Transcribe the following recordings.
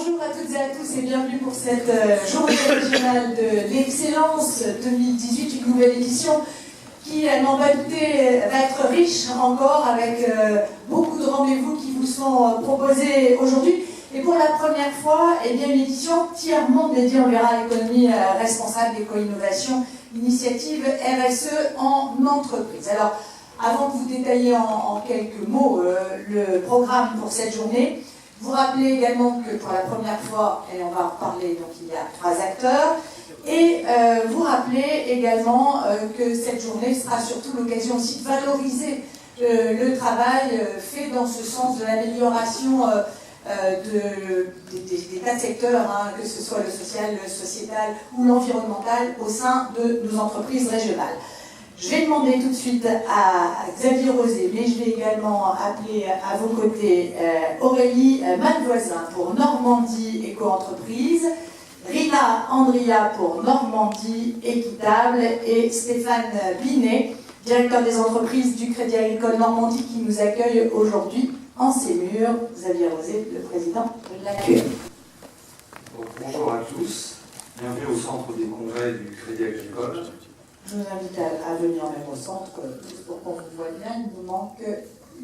Bonjour à toutes et à tous et bienvenue pour cette journée régionale de l'excellence 2018, une nouvelle édition qui, n'en va douter, va être riche encore avec beaucoup de rendez-vous qui vous sont proposés aujourd'hui. Et pour la première fois, eh bien, une édition entièrement dédiée, on verra, à l'économie responsable, l'éco-innovation, initiative RSE en entreprise. Alors, avant de vous détailler en quelques mots le programme pour cette journée, vous rappelez également que pour la première fois, et on va en reparler, donc il y a 3 acteurs, et vous rappelez également que cette journée sera surtout l'occasion aussi de valoriser le travail fait dans ce sens de l'amélioration des tas de secteurs, hein, que ce soit le social, le sociétal ou l'environnemental au sein de nos entreprises régionales. Je vais demander tout de suite à Xavier Rosé, mais je vais également appeler à vos côtés Aurélie Malvoisin pour Normandie Éco-Entreprise, Rina Andria pour Normandie Équitable et Stéphane Binet, directeur des entreprises du Crédit Agricole Normandie qui nous accueille aujourd'hui en ces murs. Xavier Rosé, le président de l'AQM. Bonjour à tous, bienvenue au centre des congrès du Crédit Agricole. Je vous invite à venir même au centre, pour qu'on vous voit bien. Il nous manque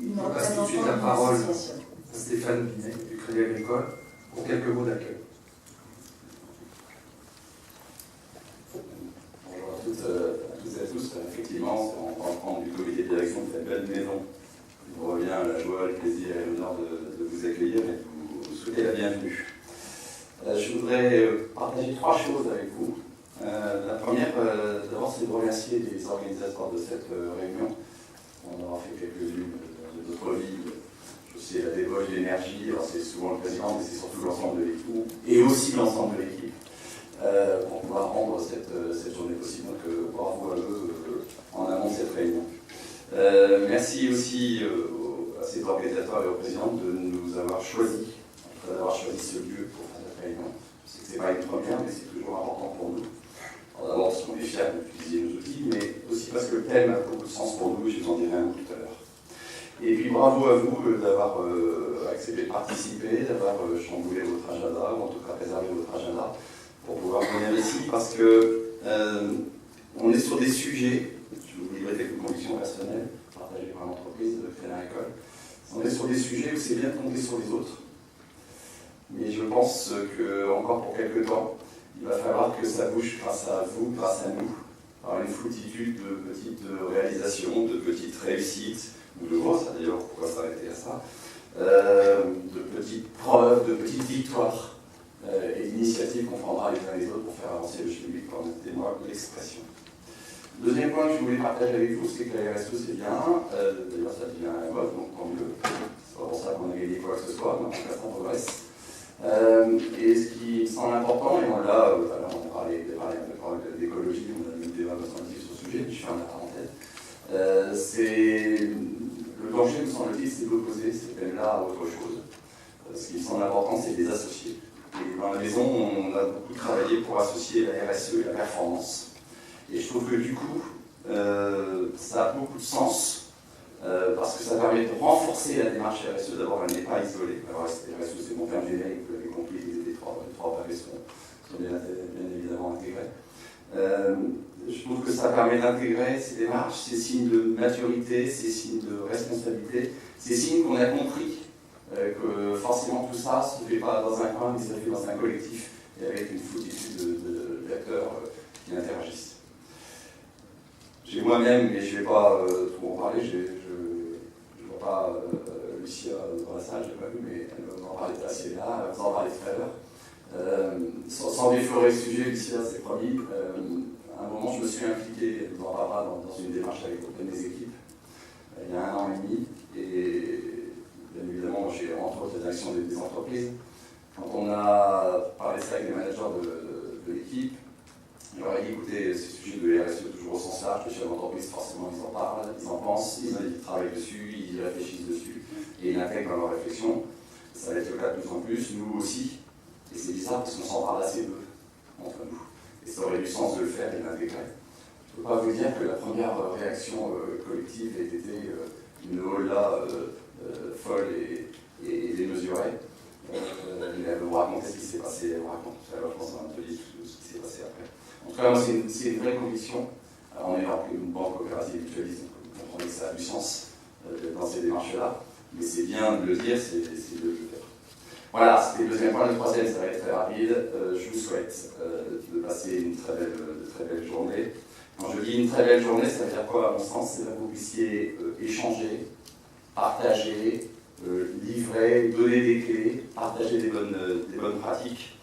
une représentante. Je passe tout de suite la parole à Stéphane Binet du Crédit Agricole pour quelques mots d'accueil. Bonjour à toutes et à tous. Effectivement, on va prendre du comité de direction de cette belle maison. Il me revient la joie, le plaisir et l'honneur de vous accueillir et de vous souhaiter la bienvenue. Je voudrais partager 3 choses avec vous. La première, d'abord, c'est de remercier les organisateurs de cette réunion. On aura fait quelques-unes de notre vie. Je sais la débauche d'énergie, alors c'est souvent le président, mais c'est surtout l'ensemble de l'équipe, et aussi l'ensemble de l'équipe, pour pouvoir rendre cette journée possible. Donc bravo à eux en amont de cette réunion. Merci aussi à ces organisateurs et au président de nous avoir choisi, d'avoir choisi ce lieu pour faire cette réunion. Je sais que ce n'est pas une première, mais c'est toujours important pour nous. D'abord parce qu'on est fiers d'utiliser nos outils, mais aussi parce que le thème a beaucoup de sens pour nous, et je vous en dirai un mot tout à l'heure. Et puis bravo à vous d'avoir accepté de participer, d'avoir chamboulé votre agenda, ou en tout cas préservé votre agenda, pour pouvoir venir ici, parce que on est sur des sujets, je vais vous livrer quelques convictions personnelles, partagées par l'entreprise de Crédit Agricole, on est sur des sujets où c'est bien de compter sur les autres. Mais je pense que, encore pour quelques temps, il va falloir que ça bouge grâce à vous, grâce à nous, par une foultitude de petites réalisations, de petites réussites, ou de grosses, d'ailleurs, pourquoi s'arrêter à ça, de petites preuves, de petites victoires, et d'initiatives qu'on prendra les uns les autres pour faire avancer le public, permettez-moi l'expression. Deuxième point que je voulais partager avec vous, c'est que la RSE c'est bien, d'ailleurs ça devient un mode, donc tant mieux, c'est pas pour ça qu'on a gagné quoi que ce soit, mais en tout cas ça progresse. Et ce qui me semble important, et on l'a, on a parlé d'écologie, on a eu des débats sur ce sujet, je ferme la parenthèse, c'est le danger, me semble-t-il, c'est d'opposer ces thèmes-là à autre chose. Ce qui me semble important, c'est de les associer. Et dans la maison, on a beaucoup travaillé pour associer la RSE et la performance. Et je trouve que du coup, ça a beaucoup de sens. Parce que ça permet de renforcer la démarche RSE. D'abord, elle n'est pas isolée. Alors, RSE, c'est mon terme générique, vous l'avez compris, les trois pavés sont bien évidemment intégrés. Je trouve que ça permet d'intégrer ces démarches, ces signes de maturité, ces signes de responsabilité, ces signes qu'on a compris que forcément tout ça ne se fait pas dans un coin, mais ça se fait dans un collectif et avec une foultitude d'acteurs qui interagissent. J'ai moi-même, mais je ne vais pas trop en parler, je ne vois pas Lucia dans la salle, je ne l'ai pas vu, mais elle va en parler assez là, elle va en parler tout à l'heure. Sans déflorer le sujet, Lucia, c'est promis. À un moment, je me suis impliqué dans une démarche avec aucune des équipes, il y a 1 an et demi, et bien évidemment, j'ai entre autres les actions des entreprises. Quand on a parlé de ça avec les managers de l'équipe, je leur ai dit, écoutez, ces sujets de RSE toujours au sens large, les chefs d'entreprise, forcément, ils en parlent, ils en pensent, ils travaillent dessus, ils y réfléchissent dessus, et ils l'intègrent dans leur réflexion. Ça va être le cas de plus en plus, nous aussi. Et c'est bizarre parce qu'on s'en parle assez peu entre nous. Et ça aurait du sens de le faire et de l'intégrer. Je ne peux pas vous dire que la première réaction collective ait été une holla folle et démesurée. Il va vous raconter ce qui s'est passé, elle vous raconte tout à l'heure, je pense, dans l'atelier, tout ce qui s'est passé après. En tout cas, moi, c'est une vraie conviction. On est une banque coopérative mutualiste, donc vous comprenez que ça a du sens dans ces démarches-là. Mais c'est bien de le dire, c'est de le faire. Voilà, c'était le deuxième point. Le troisième, ça va être très rapide. Je vous souhaite de passer une très belle journée. Quand je dis une très belle journée, ça veut dire quoi, à mon sens? C'est que vous puissiez échanger, partager, livrer, donner des clés, partager des bonnes pratiques.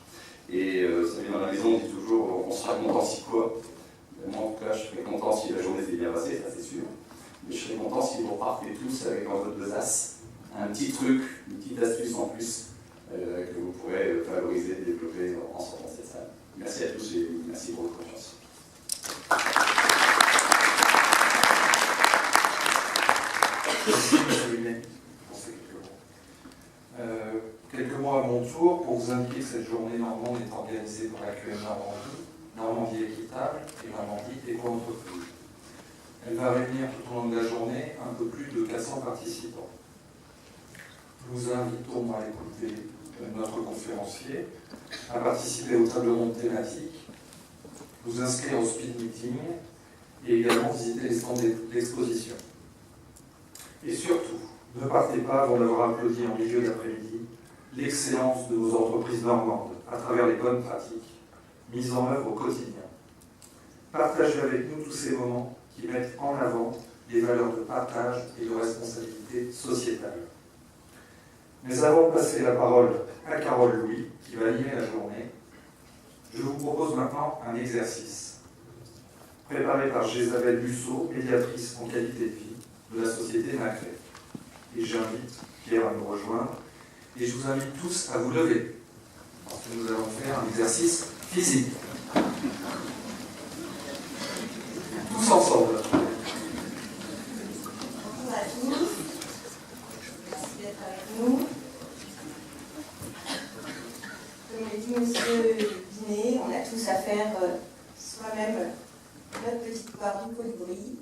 Et vous savez, dans la maison, on dit toujours, on sera content si quoi. Moi, en tout cas, je serais content si la journée s'est bien passée, ça c'est sûr. Mais je serais content si vous repartez tous avec dans votre besace un petit truc, une petite astuce en plus que vous pourrez favoriser, développer en sortant de cette salle. Merci à tous et merci pour votre confiance. Merci, M. Hullet, pour ces quelques mots à mon tour pour vous indiquer que cette journée normande est organisée par la QM Normandie Équitable et Normandie Éco-Entreprise. Elle va réunir tout au long de la journée un peu plus de 400 participants. Nous invitons à écouter notre conférencier, à participer au table ronde thématique, vous inscrire au speed meeting et également visiter les stands d'exposition. Et surtout, ne partez pas avant d'avoir applaudi en milieu d'après-midi l'excellence de vos entreprises normandes à travers les bonnes pratiques mises en œuvre au quotidien. Partagez avec nous tous ces moments qui mettent en avant les valeurs de partage et de responsabilité sociétale. Mais avant de passer la parole à Carole Louis, qui va animer la journée, je vous propose maintenant un exercice préparé par Jésabelle Musso, médiatrice en qualité de vie de la société Nacré. Et j'invite Pierre à nous rejoindre, et je vous invite tous à vous lever, parce que nous allons faire un exercice physique. Tous ensemble. Bonjour à tous, merci d'être avec nous. Comme l'a dit Monsieur Binet, on a tous à faire soi-même notre petite part du colibri.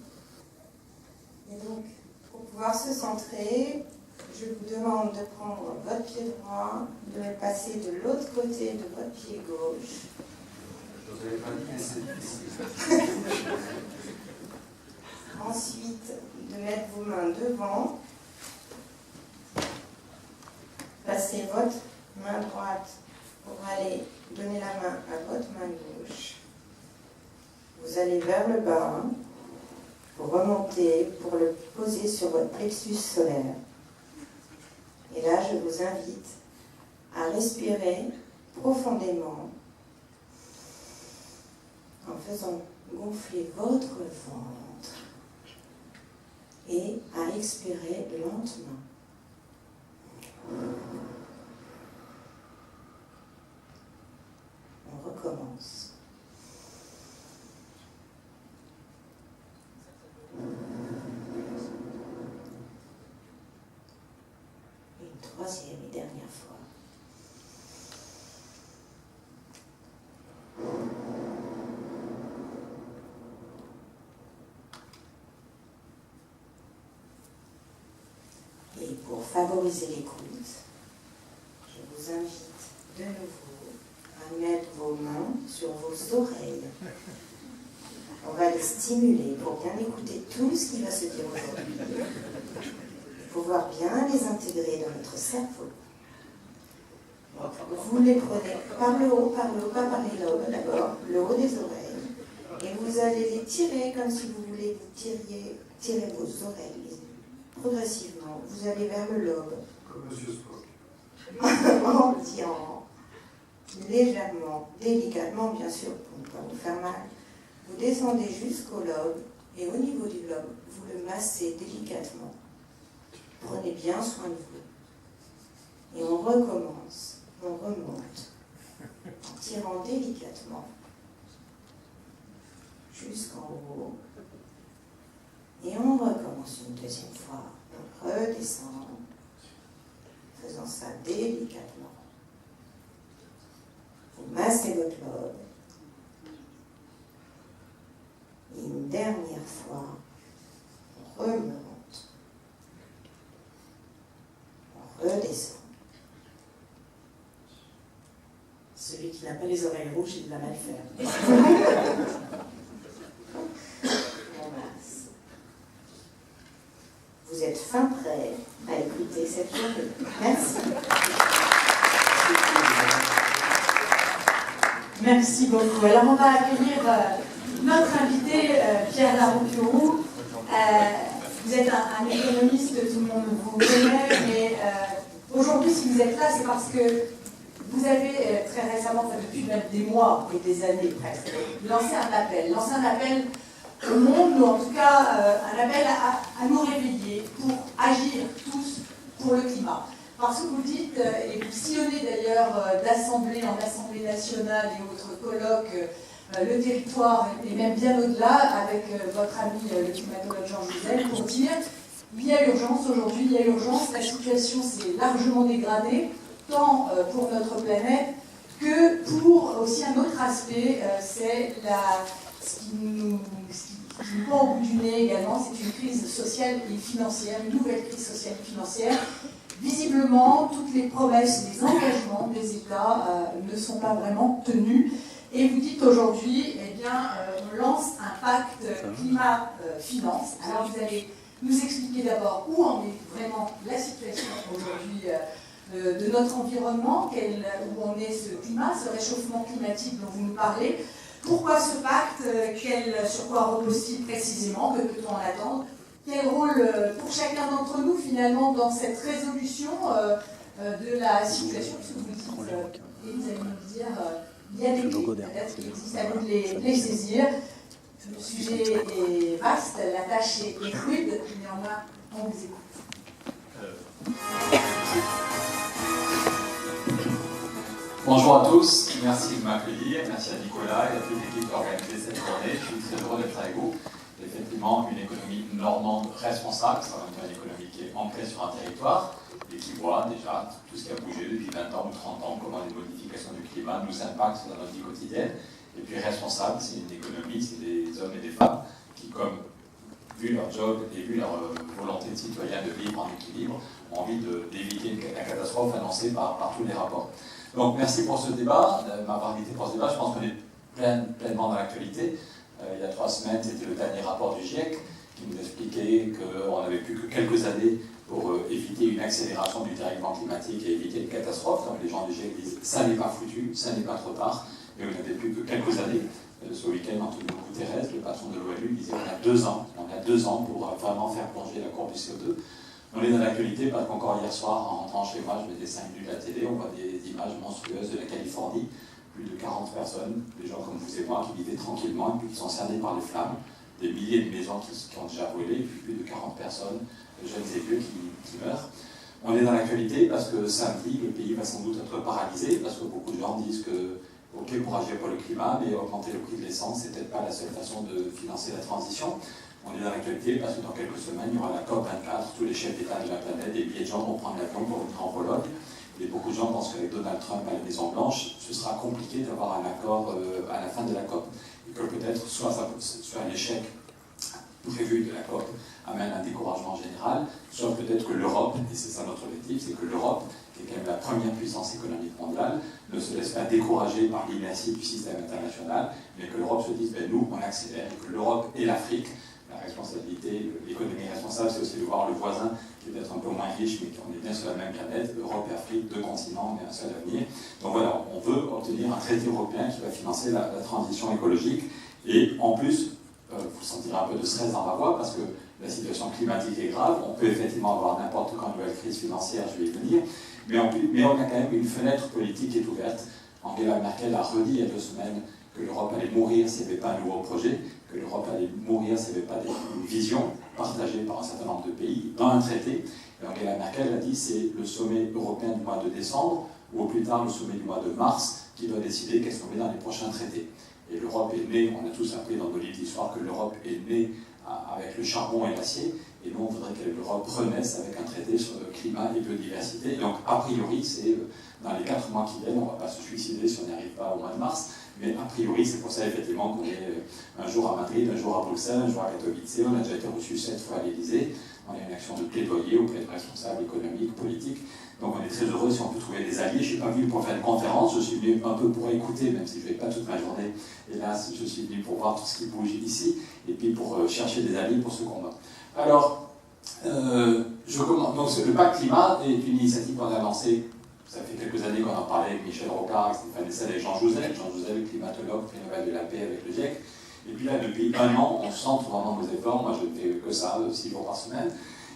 Et donc, pour pouvoir se centrer, je vous demande de prendre votre pied droit, de le passer de l'autre côté de votre pied gauche. Je vous avais pas dit, mais c'est difficile. Ensuite, de mettre vos mains devant. Passez votre main droite pour aller donner la main à votre main gauche. Vous allez vers le bas. Vous remontez pour le poser sur votre plexus solaire. Et là, je vous invite à respirer profondément en faisant gonfler votre ventre et à expirer lentement. On recommence. Une troisième et dernière fois. Et pour favoriser l'écoute, je vous invite de nouveau à mettre vos mains sur vos oreilles. On va les stimuler pour bien écouter tout ce qui va se dire aujourd'hui, pour pouvoir bien les intégrer dans notre cerveau. Vous les prenez par le haut, pas par les lobes d'abord, le haut des oreilles, et vous allez les tirer comme si vous voulez tirer vos oreilles. Progressivement, vous allez vers le lobe. Comme Monsieur Spock. En tirant légèrement, délicatement bien sûr, pour ne pas vous faire mal. Vous descendez jusqu'au lobe et au niveau du lobe, vous le massez délicatement. Prenez bien soin de vous. Et on recommence, on remonte en tirant délicatement jusqu'en haut. Et on recommence une deuxième fois. On redescend, faisant ça délicatement. Vous massez votre lobe. Et une dernière fois, on remonte. On redescend. pas les oreilles rouges, j'ai de la mal faire. Vous êtes fin prêt à écouter cette journée. Merci. Merci beaucoup. Alors on va accueillir notre invité, Pierre Larouturou. Vous êtes un économiste, tout le monde vous connaît, mais aujourd'hui, si vous êtes là, c'est parce que vous avez très récemment, depuis même des mois et des années presque, lancé un appel au monde, ou en tout cas un appel à nous réveiller pour agir tous pour le climat. Parce que vous dites, et vous sillonnez d'ailleurs d'assemblée en assemblée nationale et autres colloques, le territoire et même bien au-delà avec votre ami le climatologue Jean Jouzel pour dire il y a urgence aujourd'hui, il y a urgence, la situation s'est largement dégradée, tant pour notre planète que pour aussi un autre aspect, c'est ce qui nous prend au bout du nez également, c'est une crise sociale et financière, une nouvelle crise sociale et financière. Visiblement, toutes les promesses, les engagements des États ne sont pas vraiment tenus. Et vous dites aujourd'hui, eh bien, on lance un pacte climat-finance. Alors vous allez nous expliquer d'abord où en est vraiment la situation aujourd'hui de notre environnement, où en est ce climat, ce réchauffement climatique dont vous nous parlez. Pourquoi ce pacte, sur quoi repose-t-il précisément, que peut-on en attendre? Quel rôle pour chacun d'entre nous finalement dans cette résolution de la situation, puisque vous dites, et vous allez nous dire, il y a des pistes peut-être qui existent, à nous de les saisir. Le sujet est vaste, la tâche est rude, néanmoins on vous écoute. Bonjour à tous, merci de m'accueillir, merci à Nicolas et à toute l'équipe qui a organisé cette journée. Je suis très heureux d'être avec vous. Effectivement, une économie normande responsable, c'est une économie qui est ancrée sur un territoire et qui voit déjà tout ce qui a bougé depuis 20 ans ou 30 ans, comment les modifications du climat nous impactent dans notre vie quotidienne. Et puis responsable, c'est une économie, c'est des hommes et des femmes qui, comme vu leur job et vu leur volonté de citoyen de vivre en équilibre, ont envie d'éviter la catastrophe annoncée par tous les rapports. Donc merci pour ce débat, m'avoir invité pour ce débat. Je pense qu'on est pleinement dans l'actualité. Il y a 3 semaines, c'était le dernier rapport du GIEC qui nous expliquait qu'on n'avait plus que quelques années pour éviter une accélération du dérèglement climatique et éviter une catastrophe. Donc les gens du GIEC disent ça n'est pas foutu, ça n'est pas trop tard, mais vous n'avez plus que quelques années. Ce week-end, Antonio Guterres, le patron de l'ONU, disait qu'on a 2 ans. On a 2 ans pour vraiment faire plonger la courbe du CO2. On est dans l'actualité parce qu'encore hier soir, en rentrant chez moi, je mettais 5 minutes à la télé, on voit des images monstrueuses de la Californie, plus de 40 personnes, des gens comme vous et moi qui vivaient tranquillement et puis qui sont cernés par les flammes, des milliers de maisons qui ont déjà brûlé, et puis plus de 40 personnes, jeunes et vieux qui meurent. On est dans l'actualité parce que samedi, le pays va sans doute être paralysé, parce que beaucoup de gens disent que ok pour agir pour le climat, mais augmenter le prix de l'essence, c'est peut-être pas la seule façon de financer la transition. On est dans l'actualité parce que dans quelques semaines, il y aura la COP24, tous les chefs d'État de la planète, des milliers de gens vont prendre l'avion pour venir en Pologne. Et beaucoup de gens pensent qu'avec Donald Trump à la Maison-Blanche, ce sera compliqué d'avoir un accord à la fin de la COP. Et que peut-être soit un échec prévu de la COP amène un découragement général, soit peut-être que l'Europe, et c'est ça notre objectif, c'est que l'Europe, qui est quand même la première puissance économique mondiale, ne se laisse pas décourager par l'inertie du système international, mais que l'Europe se dise, ben, nous, on accélère, et que l'Europe et l'Afrique, la responsabilité, l'économie responsable, c'est aussi de voir le voisin qui est peut-être un peu moins riche, mais qu'on est bien sur la même planète, Europe et Afrique, 2 continents, mais un seul avenir. Donc voilà, on veut obtenir un traité européen qui va financer la transition écologique, et en plus, vous sentirez un peu de stress dans ma voix, parce que la situation climatique est grave, on peut effectivement avoir n'importe quand une nouvelle crise financière, je vais y venir, mais on a quand même une fenêtre politique qui est ouverte. Angela Merkel a redit il y a 2 semaines que l'Europe allait mourir s'il n'y avait pas un nouveau projet, que l'Europe allait mourir s'il n'y avait pas une vision partagée par un certain nombre de pays dans un traité. Et Angela Merkel a dit c'est le sommet européen du mois de décembre, ou au plus tard le sommet du mois de mars, qui doit décider qu'est-ce qu'on met dans les prochains traités. Et l'Europe est née, on a tous appris dans nos livres d'histoire que l'Europe est née avec le charbon et l'acier, et nous on voudrait que l'Europe renaisse avec un traité sur le climat et biodiversité. Et donc a priori, c'est dans les 4 mois qui viennent, on ne va pas se suicider si on n'y arrive pas au mois de mars, mais a priori c'est pour ça effectivement qu'on est un jour à Madrid, un jour à Bruxelles, un jour à Katowice, on a déjà été reçu 7 fois à l'Élysée, On a une action de plaidoyer auprès de responsables économiques, politiques. Donc on est très heureux si on peut trouver des alliés. Je ne suis pas venu pour faire une conférence, je suis venu un peu pour écouter, même si je ne vais pas toute ma journée. Hélas, je suis venu pour voir tout ce qui bouge ici, et puis pour chercher des alliés pour ce combat. Alors, je commence. Donc le pacte climat est une initiative qu'on a lancée. Ça fait quelques années qu'on en parlait avec Michel Rocard, Stéphane Essel et Jean Jouzel. Jean Jouzel, climatologue, prix Nobel de la paix avec le GIEC. Et puis là, depuis un an, on centre vraiment nos efforts. Moi, je ne fais que ça, 6 jours par semaine.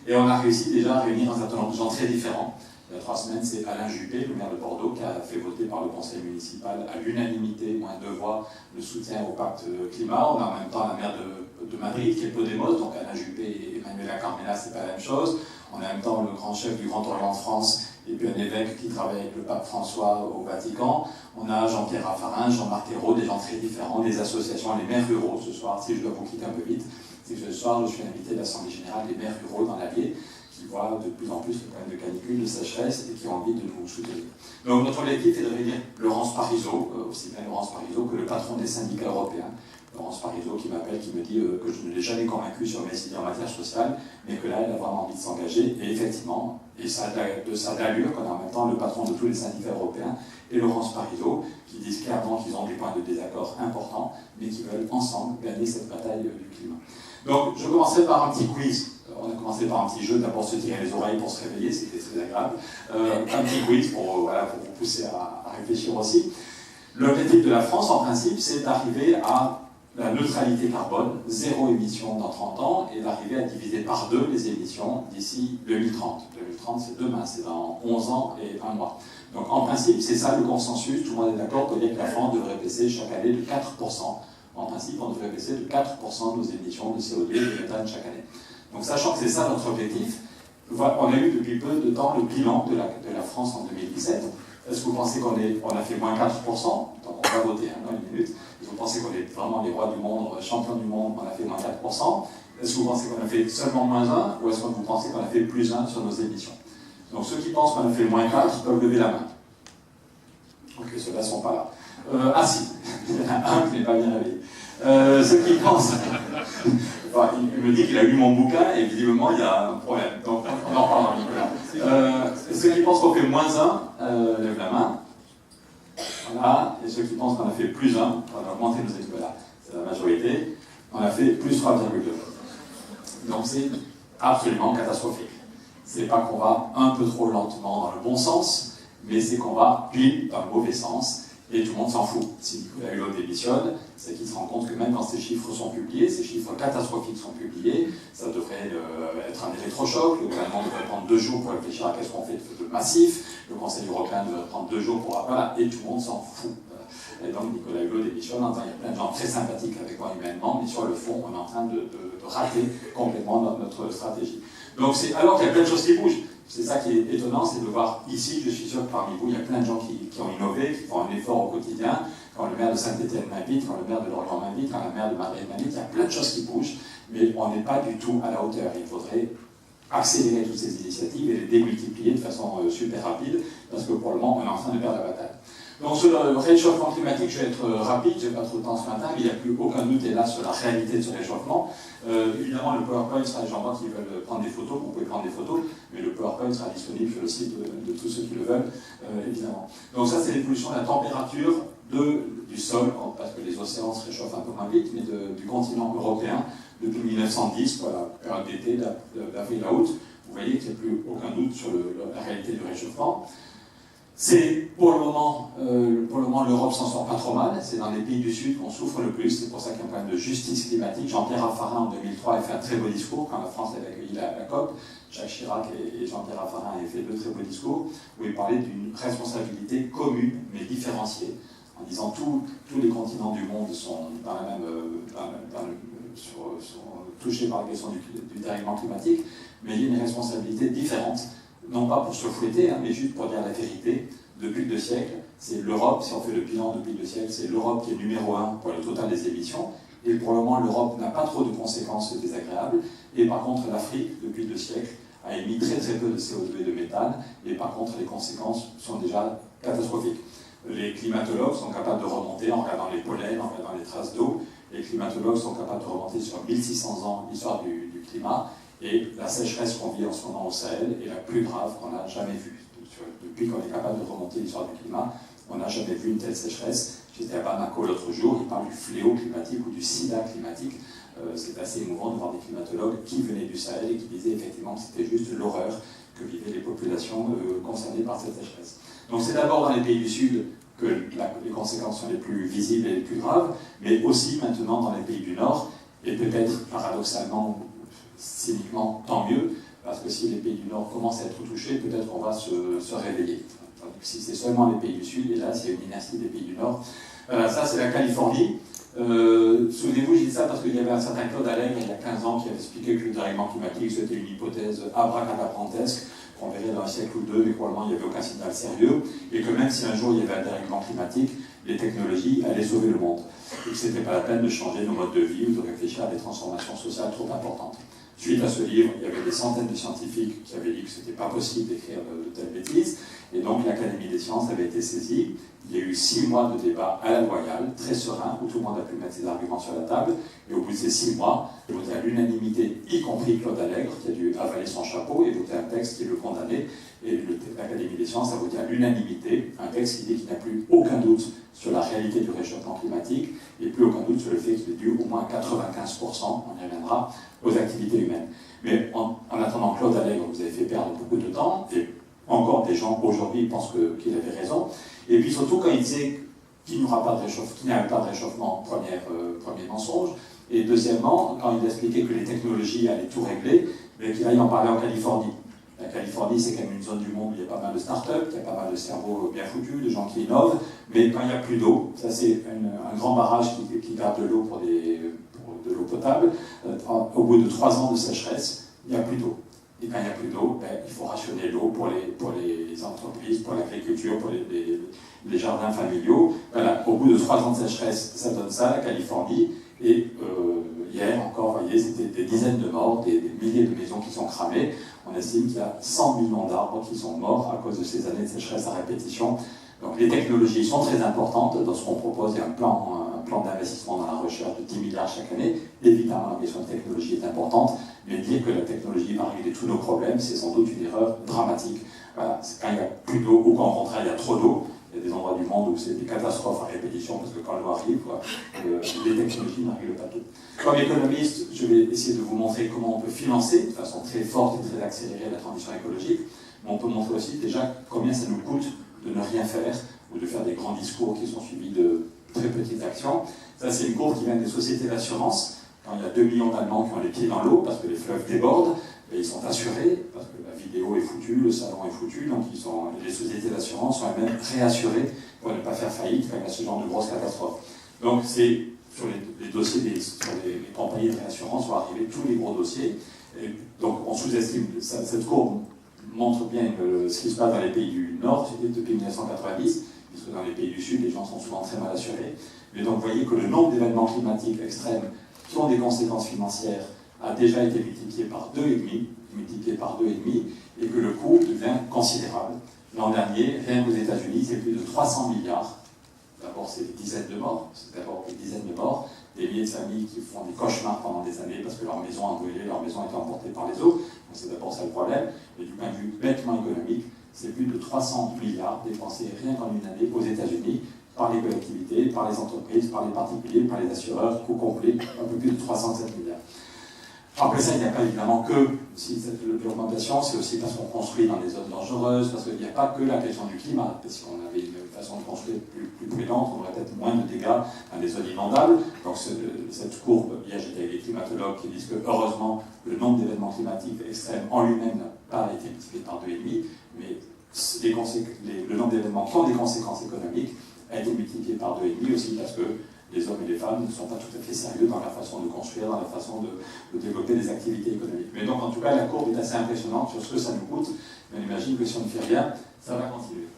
Et on a réussi déjà à réunir un certain nombre de gens très différents. Il y a 3 semaines, c'est Alain Juppé, le maire de Bordeaux, qui a fait voter par le conseil municipal à l'unanimité, moins 2 voix, le soutien au pacte climat. On a en même temps la maire de Madrid, qui est Podemos, donc Alain Juppé et Emmanuela Carmena, c'est pas la même chose. On a en même temps le grand chef du Grand Orient de France, et puis un évêque qui travaille avec le pape François au Vatican. On a Jean-Pierre Raffarin, Jean-Marc Ayrault, des gens très différents, des associations, les maires ruraux ce soir, si je dois vous quitter un peu vite. C'est que ce soir, je suis invité de l'Assemblée Générale des maires ruraux dans l'Allier, qui voient de plus en plus le problème de canicule, de sécheresse, et qui ont envie de nous soutenir. Donc notre objectif est de réunir Laurence Parisot, aussi bien Laurence Parisot que le patron des syndicats européens. Laurence Parisot qui m'appelle, qui me dit que je ne l'ai jamais convaincu sur mes idées en matière sociale, mais que là, elle a vraiment envie de s'engager. Et effectivement, et ça a de ça d'allure qu'on a en même temps le patron de tous les syndicats européens et Laurence Parisot, qui disent clairement qu'ils ont des points de désaccord importants, mais qui veulent ensemble gagner cette bataille du climat. Donc, je commencerai par un petit quiz. On a commencé par un petit jeu, d'abord se tirer les oreilles pour se réveiller, c'était très agréable. Un petit quiz pour vous pousser à réfléchir aussi. L'objectif de la France, en principe, c'est d'arriver à la neutralité carbone, 0 émission dans 30 ans, et d'arriver à diviser par 2 les émissions d'ici 2030. 2030, c'est demain, c'est dans 11 ans et 1 mois. Donc en principe, c'est ça le consensus, tout le monde est d'accord pour dire que la France devrait baisser chaque année de 4%. En principe, on devrait baisser de 4% nos émissions de CO2 et de méthane chaque année. Donc sachant que c'est ça notre objectif, on a eu depuis peu de temps le bilan de la France en 2017. Est-ce que vous pensez qu'on a fait moins 4%? Donc on va voter dans une minute. Est-ce que vous pensez qu'on est vraiment les rois du monde, champions du monde, qu'on a fait moins 4%? Est-ce que vous pensez qu'on a fait seulement moins 1? Ou est-ce que vous pensez qu'on a fait plus 1 sur nos émissions? Donc ceux qui pensent qu'on a fait moins 4 peuvent lever la main. Ok, ceux-là ne sont pas là. Ah si, il y en a un qui n'est pas bien réveillé. Ceux qui pensent... Enfin, il me dit qu'il a lu mon bouquin et visiblement il y a un problème. Donc on en parlera, Nicolas. Ceux qui pensent qu'on fait moins 1, lèvent la main. Voilà. Et ceux qui pensent qu'on a fait plus 1, on a augmenté nos émissions. Voilà. C'est la majorité. On a fait plus 3,2. Donc c'est absolument catastrophique. C'est pas qu'on va un peu trop lentement dans le bon sens, mais c'est qu'on va pile dans le mauvais sens. Et tout le monde s'en fout. Si Nicolas Hulot démissionne, c'est qu'il se rend compte que même quand ces chiffres sont publiés, ces chiffres catastrophiques sont publiés, ça devrait être un électrochoc. Le gouvernement devrait prendre 2 jours pour réfléchir à qu'est-ce qu'on fait de massif. Le Conseil européen devrait prendre 2 jours pour... Voilà, et tout le monde s'en fout. Et donc Nicolas Hulot démissionne. Enfin, il y a plein de gens très sympathiques avec moi humainement, mais sur le fond, on est en train de rater complètement notre stratégie. Donc alors qu'il y a plein de choses qui bougent. C'est ça qui est étonnant, c'est de voir ici, je suis sûr que parmi vous, il y a plein de gens qui ont innové, qui font un effort au quotidien. Quand le maire de Saint-Étienne m'invite, quand le maire de Lorient m'invite, quand la maire de Madrid m'invite, il y a plein de choses qui bougent, mais on n'est pas du tout à la hauteur. Il faudrait accélérer toutes ces initiatives et les démultiplier de façon super rapide, parce que pour le moment, on est en train de perdre la bataille. Donc sur le réchauffement climatique, je vais être rapide, je n'ai pas trop de temps ce matin, mais il n'y a plus aucun doute là sur la réalité de ce réchauffement. Évidemment, le PowerPoint sera, j'en vois qui veulent prendre des photos, vous pouvez prendre des photos, mais le PowerPoint sera disponible sur le site de tous ceux qui le veulent, évidemment. Donc ça, c'est l'évolution de la température du sol, parce que les océans se réchauffent un peu moins vite, mais du continent européen, depuis 1910, pour la période d'été, d'avril à août. Vous voyez qu'il n'y a plus aucun doute sur la réalité du réchauffement. C'est pour le moment, l'Europe s'en sort pas trop mal. C'est dans les pays du Sud qu'on souffre le plus. C'est pour ça qu'il y a un problème de justice climatique. Jean-Pierre Raffarin en 2003 a fait un très beau discours quand la France avait accueilli la COP. Jacques Chirac et Jean-Pierre Raffarin avaient fait 2 très beaux discours où ils parlaient d'une responsabilité commune mais différenciée, en disant tous les continents du monde sont dans la même, sont touchés par la question du dérèglement climatique, mais il y a une responsabilité différente. Non pas pour se fouetter, mais juste pour dire la vérité. Depuis 2 siècles, c'est l'Europe, si on fait le bilan depuis 2 siècles, c'est l'Europe qui est numéro 1 pour le total des émissions. Et pour le moment, l'Europe n'a pas trop de conséquences désagréables. Et par contre, l'Afrique, depuis 2 siècles, a émis très très peu de CO2 et de méthane. Et par contre, les conséquences sont déjà catastrophiques. Les climatologues sont capables de remonter en regardant les pollens, en regardant les traces d'eau. Les climatologues sont capables de remonter sur 1600 ans l'histoire du climat. Et la sécheresse qu'on vit en ce moment au Sahel est la plus grave qu'on a jamais vue. Depuis qu'on est capable de remonter l'histoire du climat, on n'a jamais vu une telle sécheresse. J'étais à Bamako l'autre jour, il parle du fléau climatique ou du sida climatique. C'est assez émouvant de voir des climatologues qui venaient du Sahel et qui disaient effectivement que c'était juste l'horreur que vivaient les populations concernées par cette sécheresse. Donc c'est d'abord dans les pays du Sud que les conséquences sont les plus visibles et les plus graves, mais aussi maintenant dans les pays du Nord, et peut-être paradoxalement, cyniquement, tant mieux, parce que si les pays du Nord commencent à être touchés, peut-être qu'on va se réveiller. Donc, si c'est seulement les pays du Sud, et là, s'il y a une inertie des pays du Nord. Voilà, ça c'est la Californie. Souvenez-vous, je dis ça parce qu'il y avait un certain Claude Allègre, il y a 15 ans, qui avait expliqué que le dérèglement climatique, c'était une hypothèse abracadabrantesque, qu'on verrait dans un siècle ou deux, mais probablement il n'y avait aucun signal sérieux, et que même si un jour il y avait un dérèglement climatique, les technologies allaient sauver le monde. Et que ce n'était pas la peine de changer nos modes de vie ou de réfléchir à des transformations sociales trop importantes. Suite à ce livre, il y avait des centaines de scientifiques qui avaient dit que ce n'était pas possible d'écrire de telles bêtises, et donc l'Académie des sciences avait été saisie. Il y a eu 6 mois de débat à la loyale, très serein, où tout le monde a pu mettre ses arguments sur la table, et au bout de ces 6 mois, il a voté à l'unanimité, y compris Claude Allègre, qui a dû avaler son chapeau et voter un texte qui le condamnait, et l'Académie des sciences a voté à l'unanimité un texte qui dit qu'il n'y a plus aucun doute sur la réalité du réchauffement climatique, et plus aucun doute sur le fait qu'il est dû au moins 95%, on y reviendra, aux activités humaines. Mais en attendant, Claude Allègre vous avez fait perdre beaucoup de temps, et encore des gens aujourd'hui pensent qu'il avait raison. Et puis surtout quand il disait qu'il n'y avait pas de réchauffement, premier mensonge. Et deuxièmement, quand il expliquait que les technologies allaient tout régler, mais qu'il aille en parler en Californie. La Californie, c'est quand même une zone du monde où il y a pas mal de start-up, il y a pas mal de cerveaux bien foutus, de gens qui innovent, mais quand il n'y a plus d'eau, ça c'est un grand barrage qui garde de l'eau pour de l'eau potable, au bout de 3 ans de sécheresse, il n'y a plus d'eau. Et quand il n'y a plus d'eau, il faut rationner l'eau pour les entreprises, pour l'agriculture, pour les jardins familiaux. Voilà, au bout de 3 ans de sécheresse, ça donne ça, la Californie. Et hier encore, vous voyez, c'était des dizaines de morts, des milliers de maisons qui sont cramées. On estime qu'il y a 100 millions d'arbres qui sont morts à cause de ces années de sécheresse à répétition. Donc les technologies sont très importantes. Dans ce qu'on propose, il y a un plan d'investissement dans la recherche de 10 milliards chaque année. Évidemment, la question de technologie est importante, mais dire que la technologie va régler tous nos problèmes, c'est sans doute une erreur dramatique. Voilà, c'est quand il n'y a plus d'eau, ou quand au contraire il y a trop d'eau. Il y a des endroits du monde où c'est des catastrophes à répétition, parce que quand l'eau arrive, les technologies ne règlent pas tout. Comme économiste, je vais essayer de vous montrer comment on peut financer de façon très forte et très accélérée la transition écologique, mais on peut montrer aussi déjà combien ça nous coûte de ne rien faire, ou de faire des grands discours qui sont suivis de très petites actions. Ça, c'est une courbe qui vient des sociétés d'assurance. Quand il y a 2 millions d'Allemands qui ont les pieds dans l'eau parce que les fleuves débordent, et ils sont assurés, parce que la vidéo est foutue, le salon est foutu, donc les sociétés d'assurance sont elles-mêmes réassurées pour ne pas faire faillite quand il y a ce genre de grosses catastrophes. Donc c'est sur les dossiers, sur les compagnies de réassurance vont arriver tous les gros dossiers. Et donc on sous-estime, cette courbe montre bien ce qui se passe dans les pays du Nord depuis 1990, puisque dans les pays du Sud, les gens sont souvent très mal assurés. Mais donc vous voyez que le nombre d'événements climatiques extrêmes qui ont des conséquences financières a déjà été multiplié par 2,5, et que le coût devient considérable. L'an dernier, rien qu'aux États-Unis, c'est plus de 300 milliards. D'abord, c'est des dizaines de morts, des milliers de familles qui font des cauchemars pendant des années parce que leur maison a brûlé, leur maison a été emportée par les eaux. Donc c'est d'abord ça le problème. Mais du point de vue bêtement économique, c'est plus de 300 milliards dépensés rien qu'en une année aux États-Unis par les collectivités, par les entreprises, par les particuliers, par les assureurs, au complet, un peu plus de 307 milliards. Après ça, il n'y a pas évidemment que l'augmentation, c'est aussi parce qu'on construit dans des zones dangereuses, parce qu'il n'y a pas que la question du climat. Si on avait une façon de construire plus prudente, on aurait peut-être moins de dégâts dans des zones inondables. Donc cette courbe, hier j'étais avec des climatologues qui disent que heureusement, le nombre d'événements climatiques extrêmes en lui-même n'a pas été multiplié par 2,5, mais le nombre d'événements qui ont des conséquences économiques a été multiplié par 2,5 aussi parce que les hommes et les femmes ne sont pas tout à fait sérieux dans la façon de construire, dans la façon de développer des activités économiques. Mais donc, en tout cas, la courbe est assez impressionnante sur ce que ça nous coûte. Mais on imagine que si on ne fait rien, ça va continuer.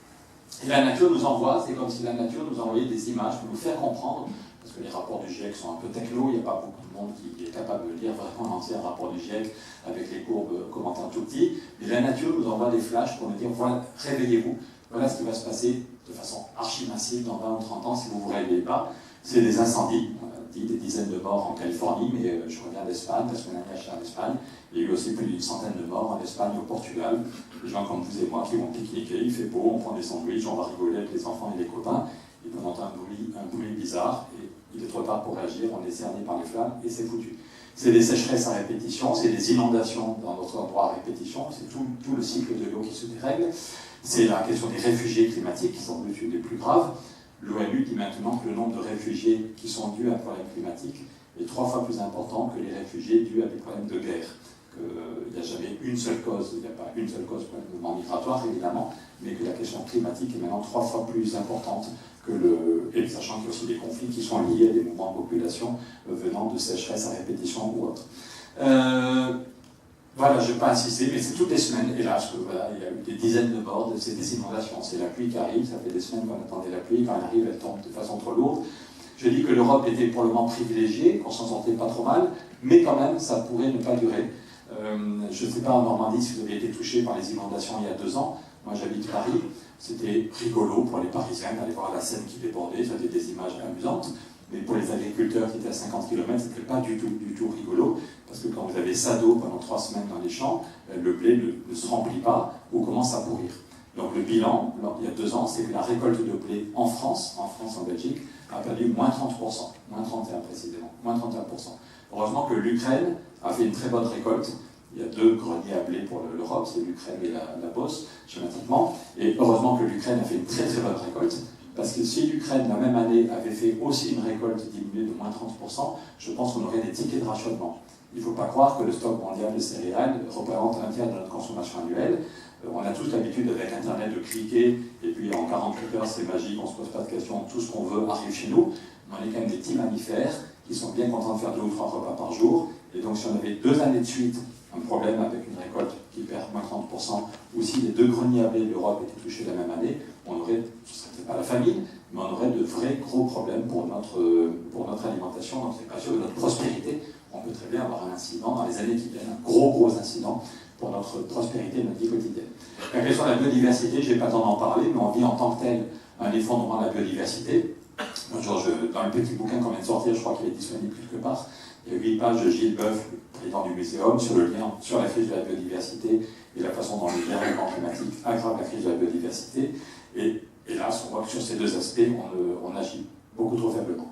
Et la nature nous envoie, c'est comme si la nature nous envoyait des images pour nous faire comprendre, parce que les rapports du GIEC sont un peu techno, il n'y a pas beaucoup de monde qui est capable de lire vraiment l'entier rapport du GIEC avec les courbes commentant tout petit. Mais la nature nous envoie des flashs pour nous dire, voilà, réveillez-vous, voilà ce qui va se passer de façon archi-massive dans 20 ou 30 ans si vous ne vous réveillez pas. C'est des incendies, dit des dizaines de morts en Californie, mais je reviens d'Espagne, la semaine dernière j'étais en Espagne, il y a eu aussi plus d'une centaine de morts en Espagne et au Portugal, des gens comme vous et moi qui vont pique-niquer, il fait beau, on prend des sandwichs, on va rigoler avec les enfants et les copains, et on entend un bruit bizarre, et il est trop tard pour réagir, on est cerné par les flammes, et c'est foutu. C'est des sécheresses à répétition, c'est des inondations dans notre endroit à répétition, c'est tout le cycle de l'eau qui se dérègle, c'est la question des réfugiés climatiques qui sont une des plus graves. L'ONU dit maintenant que le nombre de réfugiés qui sont dus à un problème climatique est 3 fois plus important que les réfugiés dus à des problèmes de guerre. Il n'y a jamais une seule cause, il n'y a pas une seule cause pour le mouvement migratoire évidemment, mais que la question climatique est maintenant 3 fois plus importante que et sachant qu'il y a aussi des conflits qui sont liés à des mouvements de population venant de sécheresse à répétition ou autre. Voilà, je ne vais pas insister, mais c'est toutes les semaines, hélas, que voilà, il y a eu des dizaines de morts, c'est des inondations, c'est la pluie qui arrive, ça fait des semaines qu'on attendait la pluie, quand elle arrive, elle tombe de façon trop lourde. Je dis que l'Europe était pour le moment privilégiée, qu'on s'en sortait pas trop mal, mais quand même, ça pourrait ne pas durer. Je ne sais pas en Normandie si vous avez été touché par les inondations il y a 2 ans. Moi, j'habite Paris. C'était rigolo pour les Parisiens d'aller voir la Seine qui débordait. C'était des images amusantes. Mais pour les agriculteurs qui étaient à 50 km, ce n'était pas du tout rigolo. Parce que quand vous avez ça d'eau pendant 3 semaines dans les champs, le blé ne se remplit pas ou commence à pourrir. Donc le bilan, il y a 2 ans, c'est que la récolte de blé en France, en Belgique, a perdu moins 30%, moins 31 précisément, moins 31%. Heureusement que l'Ukraine a fait une très bonne récolte. Il y a 2 greniers à blé pour l'Europe, c'est l'Ukraine et la Beauce, schématiquement. Et heureusement que l'Ukraine a fait une très bonne récolte. Parce que si l'Ukraine, la même année, avait fait aussi une récolte diminuée de moins 30%, je pense qu'on aurait des tickets de rationnement. Il ne faut pas croire que le stock mondial de céréales représente un tiers de notre consommation annuelle. On a tous l'habitude avec Internet de cliquer, et puis en 48 heures c'est magique, on ne se pose pas de questions, tout ce qu'on veut arrive chez nous. Mais on est quand même des petits mammifères qui sont bien contents de faire 2 ou 3 repas par jour. Et donc si on avait 2 années de suite un problème avec une récolte qui perd moins 30%, ou si les 2 greniers à blé de l'Europe étaient touchés la même année, on aurait, ce ne serait pas la famine, mais on aurait de vrais gros problèmes pour notre alimentation, donc c'est pas sûr de notre prospérité. On peut très bien avoir un incident dans les années qui viennent, un gros incident pour notre prospérité et notre vie quotidienne. La question de la biodiversité, je n'ai pas le temps d'en parler, mais on vit en tant que tel un effondrement de la biodiversité. Dans le petit bouquin qu'on vient de sortir, je crois qu'il est disponible quelque part, il y a 8 pages de Gilles Boeuf, président du Muséum, sur le lien sur la crise de la biodiversité et la façon dont le dérèglement climatique aggrave la crise de la biodiversité. Et hélas, on voit que sur ces 2 aspects, on agit beaucoup trop faiblement.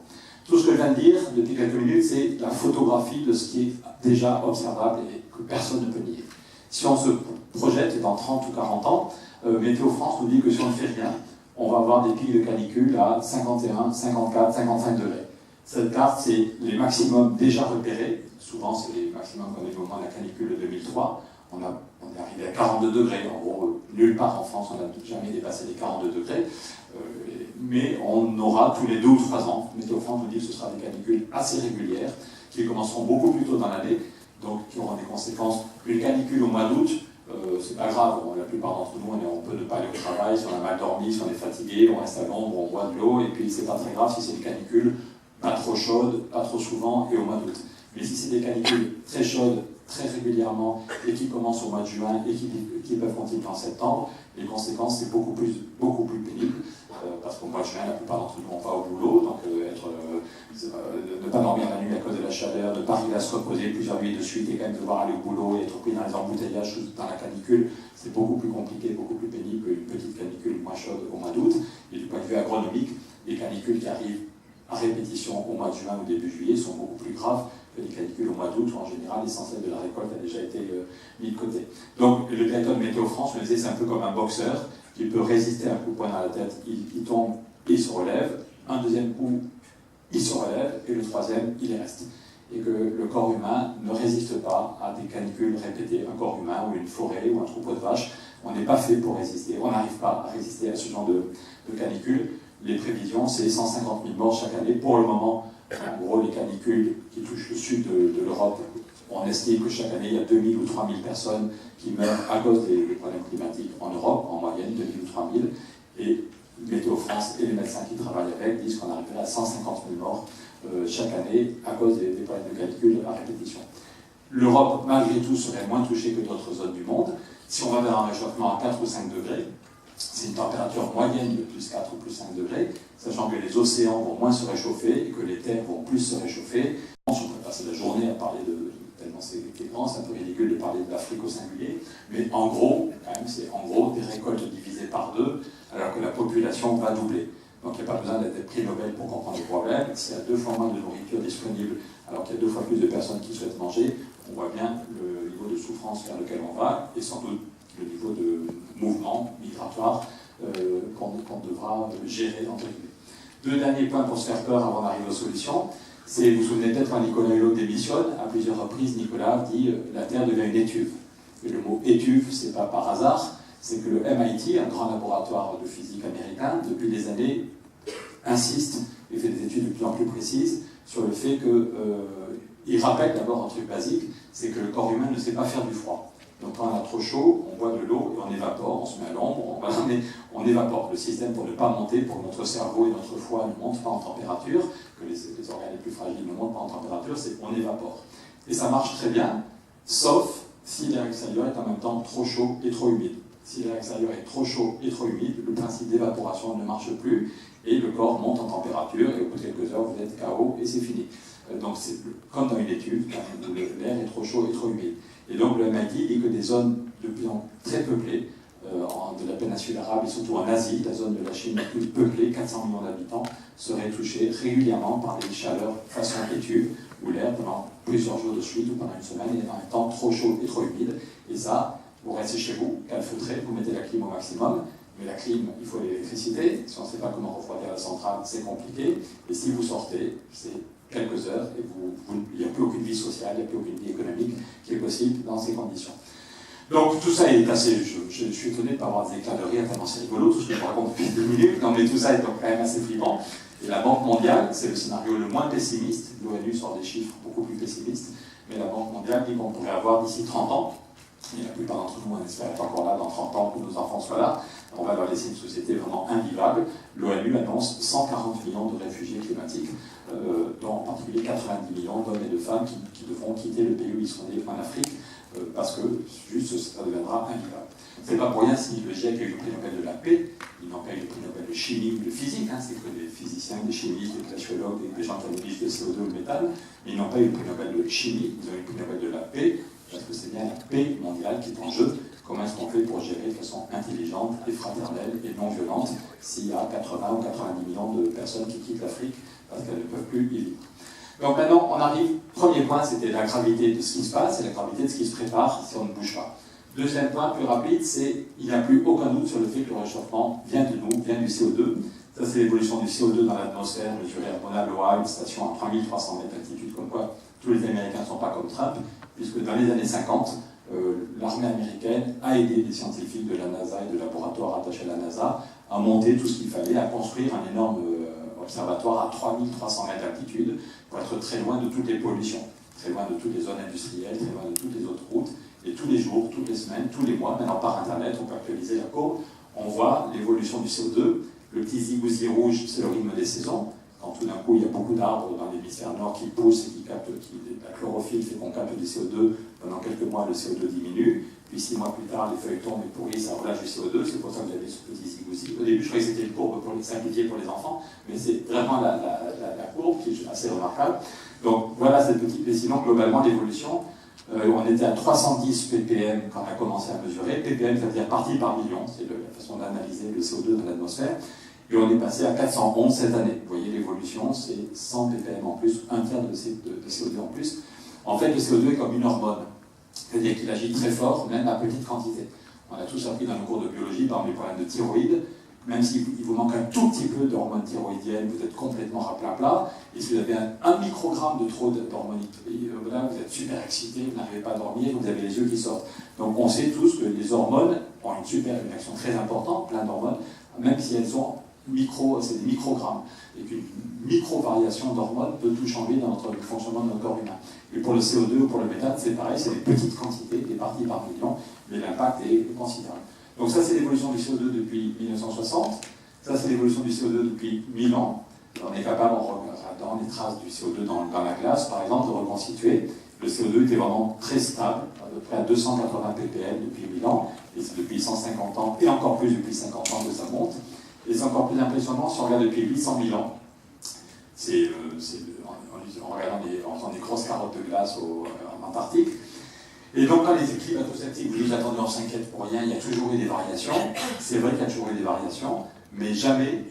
Tout ce que je viens de dire depuis quelques minutes, c'est la photographie de ce qui est déjà observable et que personne ne peut nier. Si on se projette dans 30 ou 40 ans, Météo France nous dit que si on ne fait rien, on va avoir des pics de canicule à 51, 54, 55 degrés. Cette carte, c'est les maximums déjà repérés. Souvent, c'est les maximums qu'on a eu au moment de la canicule de 2003. On est arrivé à 42 degrés. En gros, nulle part en France, on n'a jamais dépassé les 42 degrés. Mais on aura tous les 2 ou 3 ans. Météo France nous dit que ce sera des canicules assez régulières, qui commenceront beaucoup plus tôt dans l'année, donc qui auront des conséquences. Une canicule au mois d'août, c'est pas grave. La plupart d'entre nous, on peut ne pas aller au travail, si on a mal dormi, si on est fatigué, on reste à l'ombre, on boit de l'eau, et puis c'est pas très grave si c'est une canicule pas trop chaude, pas trop souvent et au mois d'août. Mais si c'est des canicules très chaudes, très régulièrement, et qui commencent au mois de juin et qui peuvent continuer en septembre, les conséquences c'est beaucoup plus pénible, parce qu'au mois de juin, la plupart d'entre nous vont pas au boulot, donc ne pas dormir la nuit à cause de la chaleur, ne pas arriver à se reposer plusieurs nuits de suite et quand même devoir aller au boulot et être pris dans les embouteillages dans la canicule, c'est beaucoup plus compliqué, beaucoup plus pénible qu'une petite canicule moins chaude au mois d'août. Et du point de vue agronomique, les canicules qui arrivent à répétition au mois de juin ou début juillet sont beaucoup plus graves que les canicules au mois d'août, où en général l'essentiel de la récolte a déjà été mis de côté. Donc le directeur de Météo France me disait c'est un peu comme un boxeur qui peut résister à un coup de poing dans la tête, il tombe, il se relève, un deuxième coup, il se relève, et le troisième, il y reste. Et que le corps humain ne résiste pas à des canicules répétées. Un corps humain ou une forêt ou un troupeau de vaches, on n'est pas fait pour résister, on n'arrive pas à résister à ce genre de canicules. Les prévisions, c'est 150 000 morts chaque année. Pour le moment, en gros, les canicules qui touchent le sud de l'Europe, on estime que chaque année, il y a 2000 ou 3000 personnes qui meurent à cause des problèmes climatiques en Europe, en moyenne 2000 ou 3000. Et Météo France et les médecins qui travaillent avec disent qu'on arriverait à 150 000 morts chaque année à cause des problèmes de canicule à répétition. L'Europe, malgré tout, serait moins touchée que d'autres zones du monde. Si on va vers un réchauffement à 4 ou 5 degrés, c'est une température moyenne de plus 4 ou plus 5 degrés, sachant que les océans vont moins se réchauffer et que les terres vont plus se réchauffer. On peut passer la journée à parler tellement c'est grand, c'est un peu ridicule de parler de l'Afrique au singulier, mais en gros, quand même, c'est en gros des récoltes divisées par 2, alors que la population va doubler. Donc il n'y a pas besoin d'être des prix Nobel pour comprendre le problème. S'il y a 2 fois moins de nourriture disponible, alors qu'il y a 2 fois plus de personnes qui souhaitent manger, on voit bien le niveau de souffrance vers lequel on va, et sans doute le niveau de mouvement migratoire qu'on devra gérer, entre guillemets. 2 derniers points pour se faire peur avant d'arriver aux solutions. Vous vous souvenez peut-être quand Nicolas Hulot démissionne, à plusieurs reprises, Nicolas dit la Terre devient une étuve. Et le mot étuve, c'est pas par hasard, c'est que le MIT, un grand laboratoire de physique américain, depuis des années, insiste et fait des études de plus en plus précises sur le fait que, il rappelle d'abord un truc basique, c'est que le corps humain ne sait pas faire du froid. Donc quand on a trop chaud, on boit de l'eau et on évapore, on se met à l'ombre, on évapore. Le système pour ne pas monter, pour que notre cerveau et notre foie ne montent pas en température, que les organes les plus fragiles ne montent pas en température, c'est qu'on évapore. Et ça marche très bien, sauf si l'air extérieur est en même temps trop chaud et trop humide. Si l'air extérieur est trop chaud et trop humide, le principe d'évaporation ne marche plus et le corps monte en température et au bout de quelques heures, vous êtes KO et c'est fini. Donc c'est comme dans une étude, où l'air est trop chaud et trop humide. Et donc le MIT dit que des zones de plus en plus très peuplées, de la péninsule arabe et surtout en Asie, la zone de la Chine la plus peuplée, 400 millions d'habitants, seraient touchées régulièrement par des chaleurs façon étuve, où l'air pendant plusieurs jours de suite ou pendant une semaine est en même temps trop chaud et trop humide. Et ça, vous restez chez vous, calfeutré, vous mettez la clim au maximum, mais la clim, il faut l'électricité. Si on ne sait pas comment refroidir la centrale, c'est compliqué. Et si vous sortez, c'est quelques heures et il n'y a plus aucune vie sociale, il n'y a plus aucune vie économique qui est possible dans ces conditions. Donc tout ça est assez... Je suis étonné de ne pas avoir des éclats de rire tellement c'est rigolo, tout ce que je vous raconte depuis 2 minutes. Non mais tout ça est donc quand même assez flippant. Et la Banque mondiale, c'est le scénario le moins pessimiste. L'ONU sort des chiffres beaucoup plus pessimistes. Mais la Banque mondiale dit qu'on pourrait avoir d'ici 30 ans, et la plupart d'entre nous, on espère être encore là dans 30 ans, que nos enfants soient là, on va leur laisser une société vraiment invivable. L'ONU annonce 140 millions de réfugiés climatiques, dont en particulier 90 millions d'hommes et de femmes qui devront quitter le pays où ils sont nés en Afrique, parce que juste ça deviendra invivable. C'est pas pour rien si le GIEC a eu le prix Nobel de la paix, ils n'ont pas eu le prix Nobel de chimie ou de physique, c'est que des physiciens, des chimistes, des glaciologues, des gens qui analysent le CO2 ou le méthane, mais ils n'ont pas eu le prix Nobel de chimie, ils ont eu le prix Nobel de la paix, parce que c'est bien la paix mondiale qui est en jeu. Comment est-ce qu'on fait pour gérer de façon intelligente et fraternelle et non violente s'il y a 80 ou 90 millions de personnes qui quittent l'Afrique parce qu'elles ne peuvent plus y vivre. Donc maintenant, on arrive, premier point, c'était la gravité de ce qui se passe et la gravité de ce qui se prépare si on ne bouge pas. Deuxième point, plus rapide, c'est qu'il n'y a plus aucun doute sur le fait que le réchauffement vient de nous, vient du CO2. Ça, c'est l'évolution du CO2 dans l'atmosphère, mesurée à Mauna Loa, une station à 3300 mètres d'altitude, comme quoi tous les Américains ne sont pas comme Trump, puisque dans les années 50, l'armée américaine a aidé des scientifiques de la NASA et de laboratoires attachés à la NASA à monter tout ce qu'il fallait, à construire un énorme observatoire à 3300 mètres d'altitude pour être très loin de toutes les pollutions, très loin de toutes les zones industrielles, très loin de toutes les autres routes. Et tous les jours, toutes les semaines, tous les mois, maintenant par Internet, on peut actualiser la courbe, on voit l'évolution du CO2. Le petit zigouzi rouge, c'est le rythme des saisons. Quand tout d'un coup, il y a beaucoup d'arbres dans l'hémisphère nord qui poussent et qui captent, la chlorophylle fait qu'on capte du CO2. Pendant quelques mois, le CO2 diminue. Puis 6 mois plus tard, les feuilles tombent et pourrissent, ça relâche du CO2. C'est pour ça que vous avez ce petit zigouzi. Au début, je croyais que c'était une courbe pour les simplifier pour les enfants, mais c'est vraiment la courbe qui est assez remarquable. Donc voilà cette petite. Mais sinon, globalement, l'évolution. On était à 310 ppm quand on a commencé à mesurer. ppm, ça veut dire partie par million, c'est la façon d'analyser le CO2 dans l'atmosphère. Et on est passé à 411 cette année. Vous voyez l'évolution, c'est 100 ppm en plus, un tiers de CO2 en plus. En fait, le CO2 est comme une hormone, c'est-à-dire qu'il agit très fort, même à petite quantité. On a tous appris dans nos cours de biologie, par les problèmes de thyroïde, même s'il vous manque un tout petit peu d'hormones thyroïdiennes, vous êtes complètement raplapla, et si vous avez un microgramme de trop d'hormones, là, vous êtes super excité, vous n'arrivez pas à dormir, vous avez les yeux qui sortent. Donc on sait tous que les hormones ont une action très importante, plein d'hormones, même si elles sont c'est des microgrammes, et qu'une micro-variation d'hormones peut tout changer dans le fonctionnement de notre corps humain. Et pour le CO2 ou pour le méthane, c'est pareil, c'est des petites quantités, des parties par million, mais l'impact est considérable. Donc ça, c'est l'évolution du CO2 depuis 1960. Ça, c'est l'évolution du CO2 depuis 1000 ans. On est capable, en regardant les traces du CO2 dans la glace, par exemple, de reconstituer. Le CO2 était vraiment très stable, à peu près à 280 ppm depuis 1000 ans. et c'est depuis 150 ans, et encore plus depuis 50 ans que ça monte. Et c'est encore plus impressionnant si on regarde depuis 800 000 ans. C'est en faisant des grosses carottes de glace en Antarctique. Et donc quand les climato-sceptiques vous disent attendez, on s'inquiète pour rien, il y a toujours eu des variations. C'est vrai qu'il y a toujours eu des variations, mais jamais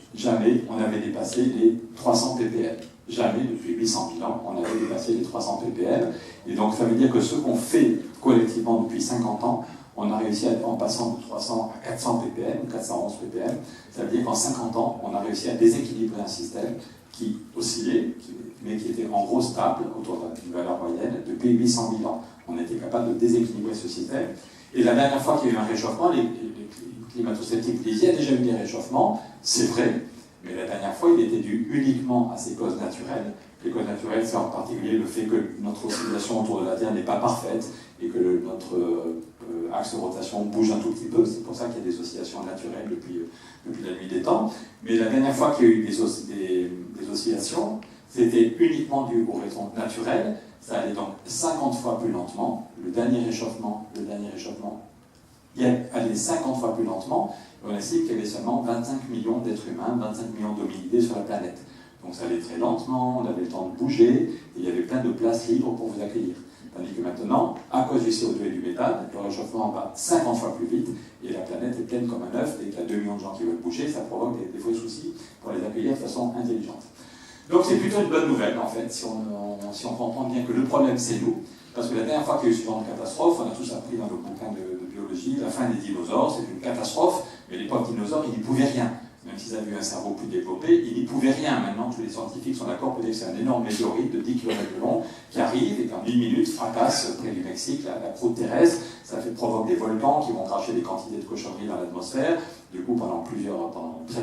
on avait dépassé les 300 ppm. Jamais depuis 800 000 ans on avait dépassé les 300 ppm. Et donc ça veut dire que ce qu'on fait collectivement depuis 50 ans, on a réussi en passant de 300 à 400 ppm, 411 ppm, ça veut dire qu'en 50 ans, on a réussi à déséquilibrer un système qui oscillait, mais qui était en gros stable autour d'une valeur moyenne depuis 800 000 ans. On était capable de déséquilibrer ce système. Et la dernière fois qu'il y a eu un réchauffement, les climato-sceptiques disaient qu'il y a déjà eu des réchauffements, c'est vrai, mais la dernière fois, il était dû uniquement à ces causes naturelles. Les causes naturelles, c'est en particulier le fait que notre oscillation autour de la Terre n'est pas parfaite et que notre axe de rotation bouge un tout petit peu. C'est pour ça qu'il y a des oscillations naturelles depuis la nuit des temps. Mais la dernière fois qu'il y a eu des oscillations, c'était uniquement dû aux raisons naturelles. Ça allait donc 50 fois plus lentement. Le dernier réchauffement, il allait 50 fois plus lentement. On estime qu'il y avait seulement 25 millions d'êtres humains, 25 millions d'hominidés sur la planète. Donc ça allait très lentement, on avait le temps de bouger, et il y avait plein de places libres pour vous accueillir. Tandis que maintenant, à cause du CO2 et du méthane, le réchauffement va 50 fois plus vite, et la planète est pleine comme un œuf, et qu'il y a 2 millions de gens qui veulent bouger, ça provoque des faux soucis pour les accueillir de façon intelligente. Donc c'est plutôt une bonne nouvelle, en fait, si on comprend bien que le problème c'est nous, parce que la dernière fois qu'il y a eu ce genre de catastrophe, on a tous appris dans le bouquin de biologie, la fin des dinosaures, c'est une catastrophe, mais les pauvres dinosaures, ils n'y pouvaient rien. Même s'ils avaient eu un cerveau plus développé, ils n'y pouvaient rien. Maintenant, tous les scientifiques sont d'accord pour dire que c'est un énorme météorite de 10 km de long qui arrive et qu'en 1 minute fracasse près du Mexique la croûte terrestre. Ça provoque des volcans qui vont cracher des quantités de cochonneries dans l'atmosphère. Du coup, pendant très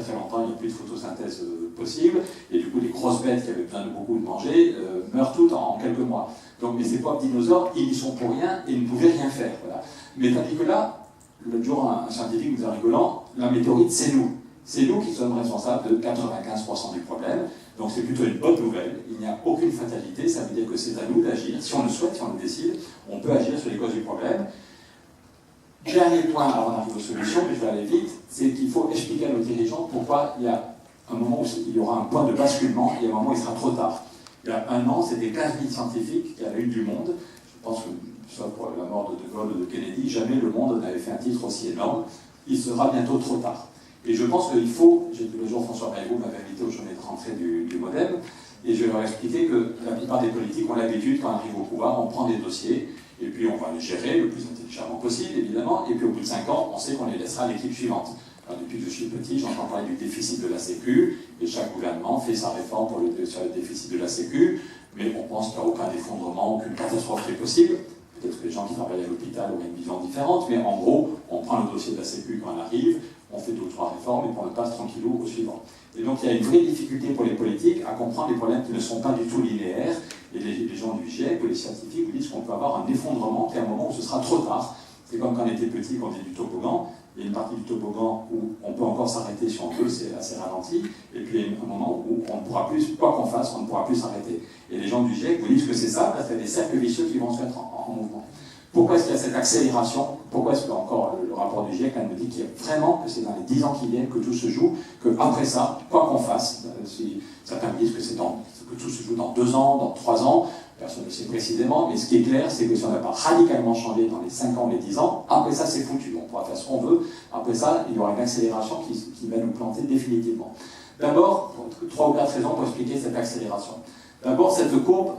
très longtemps, il n'y a plus de photosynthèse possible. Et du coup, les grosses bêtes qui avaient besoin de beaucoup de manger meurent toutes en quelques mois. Donc, mais ces pauvres dinosaures, ils n'y sont pour rien et ils ne pouvaient rien faire. Voilà. Mais tandis que là, l'autre jour, un scientifique nous a rigolant, la météorite, c'est nous. C'est nous qui sommes responsables de 95% du problème, donc c'est plutôt une bonne nouvelle. Il n'y a aucune fatalité, ça veut dire que c'est à nous d'agir. Si on le souhaite, si on le décide, on peut agir sur les causes du problème. Dernier point, alors on arrive aux solutions, mais je vais aller vite, c'est qu'il faut expliquer à nos dirigeants pourquoi il y a un moment où il y aura un point de basculement et un moment où il sera trop tard. Il y a un an, c'était 15 000 scientifiques qui avaient eu du monde. Je pense que, soit pour la mort de De Gaulle ou de Kennedy, jamais le monde n'avait fait un titre aussi énorme. Il sera bientôt trop tard. Et je pense qu'il faut, le jour François Bayrou m'avait invité aux journées de rentrée du Modem, et je leur ai expliqué que la plupart des politiques ont l'habitude, quand on arrive au pouvoir, on prend des dossiers, et puis on va les gérer le plus intelligemment possible, évidemment, et puis au bout de 5 ans, on sait qu'on les laissera à l'équipe suivante. Alors, depuis que je suis petit, j'entends parler du déficit de la Sécu, et chaque gouvernement fait sa réforme sur le déficit de la Sécu, mais on pense qu'il n'y a aucun effondrement, aucune catastrophe qui est possible. Peut-être que les gens qui travaillent à l'hôpital auraient une vision différente, mais en gros, on prend le dossier de la Sécu quand on arrive, on fait 2 ou 3 réformes et puis on passe tranquillou au suivant. Et donc il y a une vraie difficulté pour les politiques à comprendre les problèmes qui ne sont pas du tout linéaires. Et les gens du GIEC ou les scientifiques vous disent qu'on peut avoir un effondrement, qu'à un moment où ce sera trop tard. C'est comme quand on était petit, qu'on dit du toboggan. Il y a une partie du toboggan où on peut encore s'arrêter si on veut, c'est assez ralenti. Et puis il y a un moment où on ne pourra plus, quoi qu'on fasse, on ne pourra plus s'arrêter. Et les gens du GIEC vous disent que c'est ça, parce qu'il y a des cercles vicieux qui vont se mettre en mouvement. Pourquoi est-ce qu'il y a cette accélération? Pourquoi est-ce que, encore, le rapport du GIEC nous dit qu'il y a vraiment, que c'est dans les 10 ans qui viennent que tout se joue, qu'après ça, quoi qu'on fasse, si certains me disent que tout se joue dans 2 ans, dans 3 ans, personne ne sait précisément, mais ce qui est clair, c'est que si on n'a pas radicalement changé dans les 5 ans, les 10 ans, après ça, c'est foutu. On pourra faire ce qu'on veut. Après ça, il y aura une accélération qui va nous planter définitivement. D'abord, 3 ou 4 raisons pour expliquer cette accélération. D'abord, cette courbe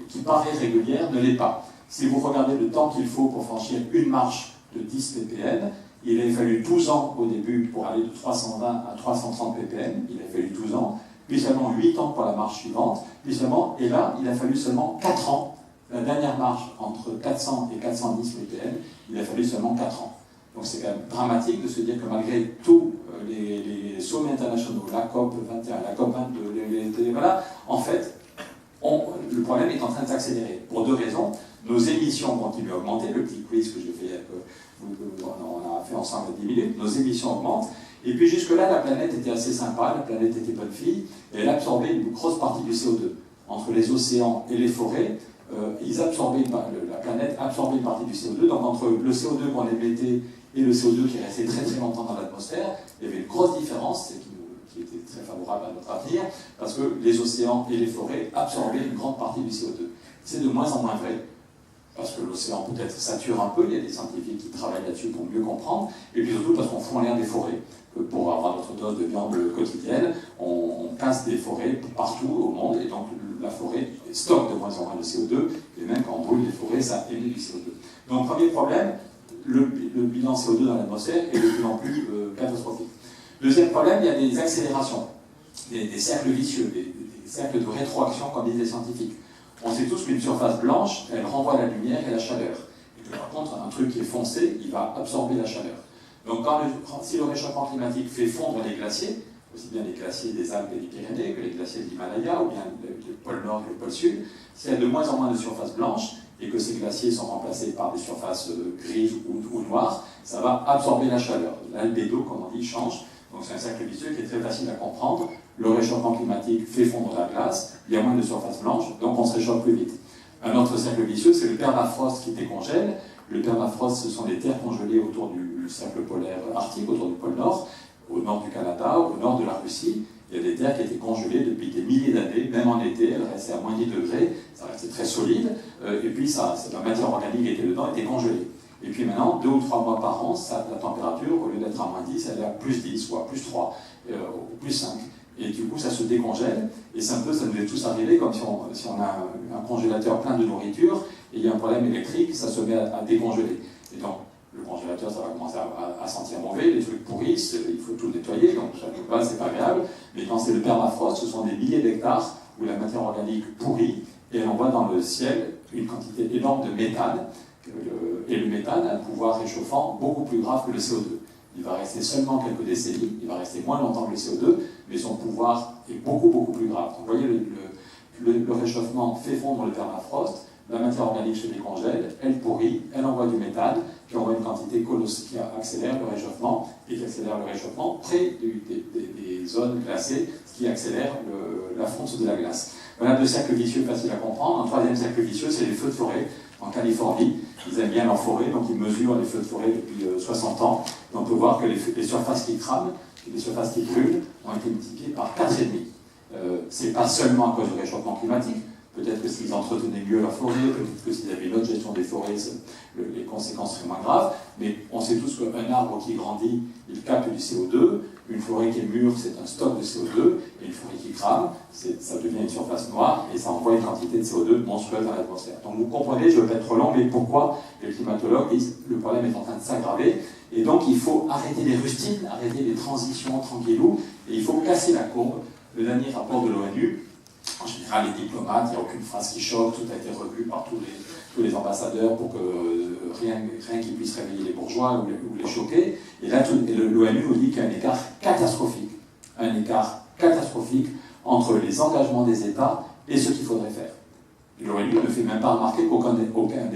qui paraît régulière ne l'est pas. Si vous regardez le temps qu'il faut pour franchir une marche de 10 ppm, il a fallu 12 ans au début pour aller de 320 à 330 ppm, il a fallu 12 ans, puis seulement 8 ans pour la marche suivante, puis seulement, et là, il a fallu seulement 4 ans. La dernière marche entre 400 et 410 ppm, il a fallu seulement 4 ans. Donc c'est quand même dramatique de se dire que malgré tous les sommets internationaux, la COP 21, la COP 22, voilà, en fait, le problème est en train de s'accélérer. Pour 2 raisons. Nos émissions continuent à augmenter, le petit quiz que j'ai fait, on a fait ensemble à 10 minutes, nos émissions augmentent, et puis jusque-là, la planète était assez sympa, la planète était bonne fille, et elle absorbait une grosse partie du CO2. Entre les océans et les forêts, ils absorbaient, la planète absorbait une partie du CO2. Donc entre le CO2 qu'on émettait et le CO2 qui restait très très longtemps dans l'atmosphère, il y avait une grosse différence qui était très favorable à notre avenir, parce que les océans et les forêts absorbaient une grande partie du CO2. C'est de moins en moins vrai, parce que l'océan peut-être sature un peu, il y a des scientifiques qui travaillent là-dessus pour mieux comprendre, et puis surtout parce qu'on fout en l'air des forêts. Pour avoir notre dose de viande quotidienne, on casse des forêts partout au monde, et donc la forêt stocke de moins en moins de CO2, et même quand on brûle les forêts, ça émet du CO2. Donc premier problème, le bilan CO2 dans l'atmosphère est de plus en plus catastrophique. Deuxième problème, il y a des accélérations, des cercles vicieux, des cercles de rétroaction, comme disent les scientifiques. On sait tous qu'une surface blanche, elle renvoie la lumière et la chaleur. Et que par contre, un truc qui est foncé, il va absorber la chaleur. Donc si le réchauffement climatique fait fondre les glaciers, aussi bien les glaciers des Alpes et des Pyrénées que les glaciers de l'Himalaya, ou bien le pôle Nord et le pôle Sud, s'il y a de moins en moins de surfaces blanches, et que ces glaciers sont remplacés par des surfaces grises ou noires, ça va absorber la chaleur. L'albédo, comme on dit, change. Donc c'est un cercle vicieux qui est très facile à comprendre. Le réchauffement climatique fait fondre la glace, il y a moins de surfaces blanches, donc on se réchauffe plus vite. Un autre cercle vicieux, c'est le permafrost qui décongèle. Le permafrost, ce sont des terres congelées autour du cercle polaire arctique, autour du pôle Nord, au nord du Canada, au nord de la Russie. Il y a des terres qui étaient congelées depuis des milliers d'années, même en été, elles restaient à moins 10 degrés, ça restait très solide, et puis la matière organique qui était dedans était congelée. Et puis maintenant, 2 ou 3 mois par an, la température, au lieu d'être à moins 10, elle est à plus 10, ou à plus 3, ou plus 5. Et du coup, ça se décongèle, et c'est un peu, ça nous est tous arrivé, comme si on a un congélateur plein de nourriture, et il y a un problème électrique, ça se met à décongeler. Et donc, le congélateur, ça va commencer à sentir mauvais, les trucs pourrissent, il faut tout nettoyer, donc ça ne peut pas, c'est pas agréable. Mais quand c'est le permafrost, ce sont des milliers d'hectares où la matière organique pourrit, et elle envoie dans le ciel une quantité énorme de méthane. Et le méthane a un pouvoir réchauffant beaucoup plus grave que le CO2. Il va rester seulement quelques décennies, il va rester moins longtemps que le CO2, mais son pouvoir est beaucoup, beaucoup plus grave. Donc, vous voyez, le réchauffement fait fondre le permafrost, la matière organique se décongèle, elle pourrit, elle envoie du méthane, qui envoie une quantité colossale qui accélère le réchauffement, et qui accélère le réchauffement près des zones glacées, ce qui accélère la fonte de la glace. Voilà 2 cercles vicieux faciles à comprendre. Un troisième cercle vicieux, c'est les feux de forêt. En Californie, ils aiment bien leur forêt, donc ils mesurent les feux de forêt depuis 60 ans. Et on peut voir que les surfaces qui crament, les surfaces qui brûlent, ont été multipliées par 4,5. C'est pas seulement à cause du réchauffement climatique. Peut-être que s'ils entretenaient mieux leur forêt, peut-être que s'ils avaient une autre gestion des forêts, les conséquences seraient moins graves. Mais on sait tous qu'un arbre qui grandit, il capte du CO2. Une forêt qui est mûre, c'est un stock de CO2. Et une forêt qui crame, ça devient une surface noire et ça envoie une quantité de CO2 monstrueuse dans l'atmosphère. Donc vous comprenez, je ne veux pas être trop long, mais pourquoi les climatologues disent que le problème est en train de s'aggraver. Et donc il faut arrêter les rustines, arrêter les transitions tranquillou, et il faut casser la courbe. Le dernier rapport de l'ONU, en général, les diplomates, il n'y a aucune phrase qui choque, tout a été revu par tous les ambassadeurs pour que rien qui puisse réveiller les bourgeois ou les choquer. Et là, l'ONU nous dit qu'il y a un écart catastrophique entre les engagements des États et ce qu'il faudrait faire. L'ONU ne fait même pas remarquer qu'aucun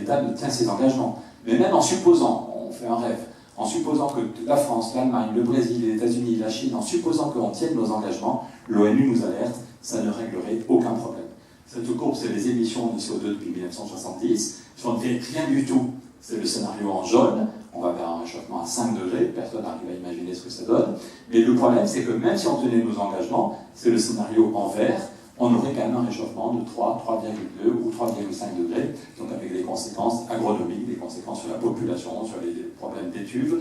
État ne tient ses engagements. Mais même en supposant, on fait un rêve, en supposant que la France, l'Allemagne, le Brésil, les États-Unis, la Chine, en supposant qu'on tienne nos engagements, l'ONU nous alerte, ça ne réglerait aucun problème. Cette courbe, c'est les émissions de CO2 depuis 1970. Si on ne fait rien du tout, c'est le scénario en jaune. On va vers un réchauffement à 5 degrés. Personne n'arrive à imaginer ce que ça donne. Mais le problème, c'est que même si on tenait nos engagements, c'est le scénario en vert. On aurait quand même un réchauffement de 3, 3,2 ou 3,5 degrés, donc avec des conséquences agronomiques, des conséquences sur la population, sur les problèmes d'étuves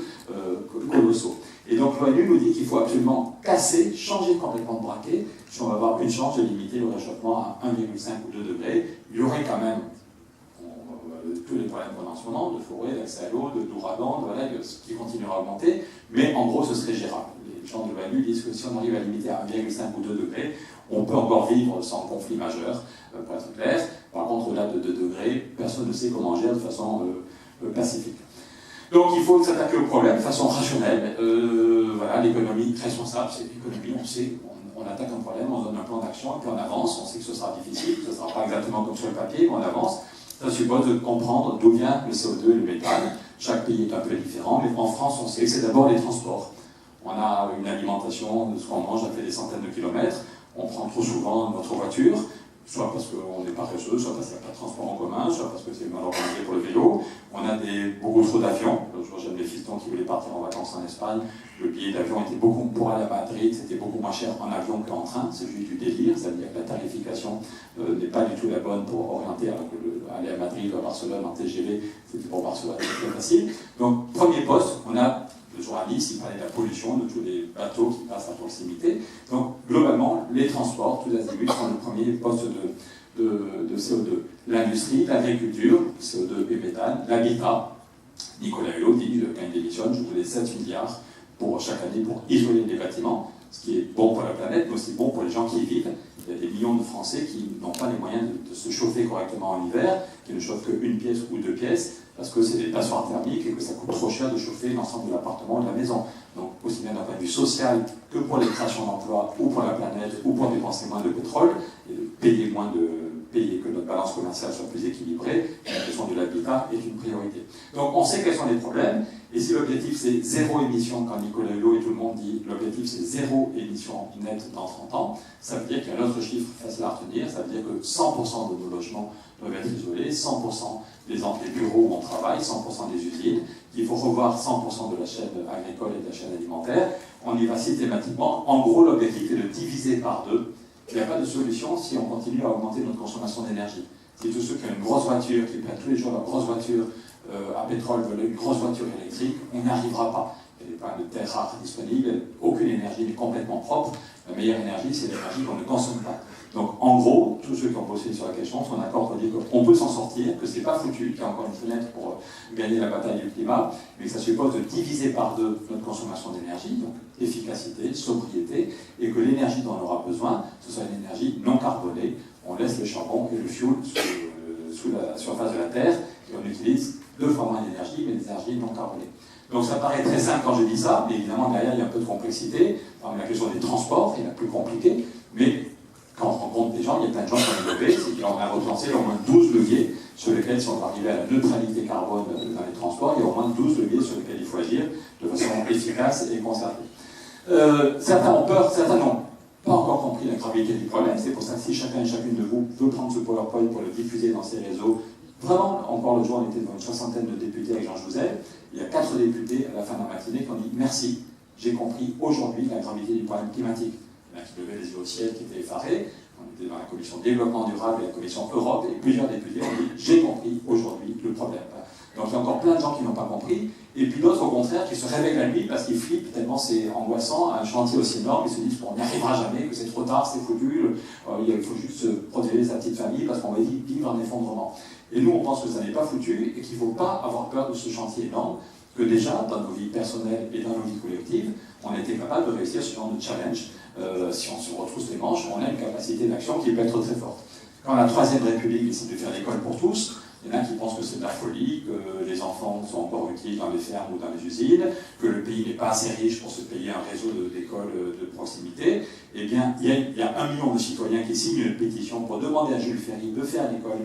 colossaux. Et donc l'ONU nous dit qu'il faut absolument casser, changer complètement de braquet, si on va avoir une chance de limiter le réchauffement à 1,5 ou 2 degrés. Il y aurait quand même tous les problèmes qu'on a en ce moment, de forêt, d'accès à l'eau, d'ouragans, voilà, qui continuera à augmenter, mais en gros ce serait gérable. Les gens de l'ONU disent que si on arrive à limiter à 1,5 ou 2 degrés, on peut encore vivre sans conflit majeur, pour être clair. Par contre, au-delà de 2 degrés, personne ne sait comment gérer de façon pacifique. Donc il faut s'attaquer au problème de façon rationnelle. Voilà, l'économie responsable, c'est l'économie, on sait, on attaque un problème, on donne un plan d'action, et puis on avance, on sait que ce sera difficile, ce ne sera pas exactement comme sur le papier, mais on avance. Ça suppose de comprendre d'où vient le CO2 et le méthane. Chaque pays est un peu différent, mais en France, on sait que c'est d'abord les transports. On a une alimentation de ce qu'on mange, ça fait des centaines de kilomètres. On prend trop souvent notre voiture. soit parce qu'on est paresseux, soit parce qu'il n'y a pas de transport en commun, soit parce que c'est mal organisé pour le vélo. On a beaucoup trop d'avions. L'autre jour, j'ai mes fistons qui voulaient partir en vacances en Espagne. Le billet d'avion était beaucoup, pour aller à Madrid, c'était beaucoup moins cher en avion qu'en train. C'est juste du délire, c'est-à-dire que la tarification n'est pas du tout la bonne pour orienter, alors que aller à Madrid ou à Barcelone en TGV, c'était pour Barcelone, c'est très facile. Donc, premier poste, on a le journaliste, il parlait de la pollution, de tous les bateaux qui passent à proximité. Donc, globalement, les transports, tous azimuts, sont le premier poste de CO2. L'industrie, l'agriculture, CO2 et méthane, l'habitat. Nicolas Hulot dit, quand il démissionne, je voulais 7 milliards pour chaque année pour isoler les bâtiments, ce qui est bon pour la planète, mais aussi bon pour les gens qui y vivent. Il y a des millions de Français qui n'ont pas les moyens de se chauffer correctement en hiver, qui ne chauffent qu'une pièce ou 2 pièces, parce que c'est des passoires thermiques et que ça coûte trop cher de chauffer l'ensemble de l'appartement ou de la maison. Donc, aussi bien d'un point de vue social que pour les créations d'emplois, ou pour la planète, ou pour dépenser moins de pétrole, et de payer que notre balance commerciale soit plus équilibrée, la question de l'habitat est une priorité. Donc on sait quels sont les problèmes, et si l'objectif c'est zéro émission, quand Nicolas Hulot et tout le monde dit l'objectif c'est zéro émission nette dans 30 ans, ça veut dire qu'il y a un autre chiffre facile à retenir, ça veut dire que 100% de nos logements doivent être isolés, 100% des bureaux où on travaille, 100% des usines, qu'il faut revoir 100% de la chaîne agricole et de la chaîne alimentaire. On y va systématiquement. En gros, l'objectif est de diviser par 2. Il n'y a pas de solution si on continue à augmenter notre consommation d'énergie. Si tous ceux qui ont une grosse voiture, qui prennent tous les jours leur grosse voiture à pétrole veulent une grosse voiture électrique, on n'y arrivera pas. Il n'y a pas de terres rares disponibles, aucune énergie n'est complètement propre. La meilleure énergie, c'est l'énergie qu'on ne consomme pas. Donc en gros, tous ceux qui ont bossé sur la question sont d'accord pour dire qu'on peut s'en sortir, que ce n'est pas foutu, qu'il y a encore une fenêtre pour gagner la bataille du climat, mais que ça suppose de diviser par 2 notre consommation d'énergie, donc efficacité, sobriété, et que l'énergie dont on aura besoin, ce soit une énergie non carbonée. On laisse le charbon et le fioul sous la surface de la Terre, et on utilise 2 fois moins d'énergie, mais des énergies non carbonées. Donc ça paraît très simple quand je dis ça, mais évidemment derrière il y a un peu de complexité. Par exemple, la question des transports est la plus compliquée, mais quand on rencontre des gens, il y a plein de gens qui ont développé, c'est qu'on a recensé au moins 12 leviers sur lesquels, si on va arriver à la neutralité carbone dans les transports, il y a au moins 12 leviers sur lesquels il faut agir de façon efficace et concertée. Certains ont peur, certains n'ont pas encore compris la gravité du problème. C'est pour ça que si chacun et chacune de vous veut prendre ce PowerPoint pour le diffuser dans ses réseaux, vraiment, encore le jour, on était devant une 60aine de députés avec Jean Jouzel. Il y a 4 députés à la fin de la matinée qui ont dit « Merci, j'ai compris aujourd'hui la gravité du problème climatique ». Il y en a qui levaient les yeux au ciel, qui étaient effarés. On était dans la commission développement durable et la commission Europe, et plusieurs députés ont dit « J'ai compris aujourd'hui le problème ». Donc il y a encore plein de gens qui n'ont pas compris, et puis d'autres au contraire qui se réveillent la nuit parce qu'ils flippent tellement c'est angoissant, un chantier aussi énorme, ils se disent qu'on n'y arrivera jamais, que c'est trop tard, c'est foutu, il faut juste protéger sa petite famille parce qu'on va vivre un effondrement. Et nous on pense que ça n'est pas foutu et qu'il ne faut pas avoir peur de ce chantier énorme, que déjà dans nos vies personnelles et dans nos vies collectives, on a été capable de réussir ce genre de challenge. Si on se retrousse les manches, on a une capacité d'action qui peut être très forte. Quand la Troisième République décide de faire l'école pour tous, il y en a qui pensent que c'est de la folie, que les enfants sont encore utiles dans les fermes ou dans les usines, que le pays n'est pas assez riche pour se payer un réseau d'écoles de proximité. Eh bien, il y a 1 million de citoyens qui signent une pétition pour demander à Jules Ferry de faire l'école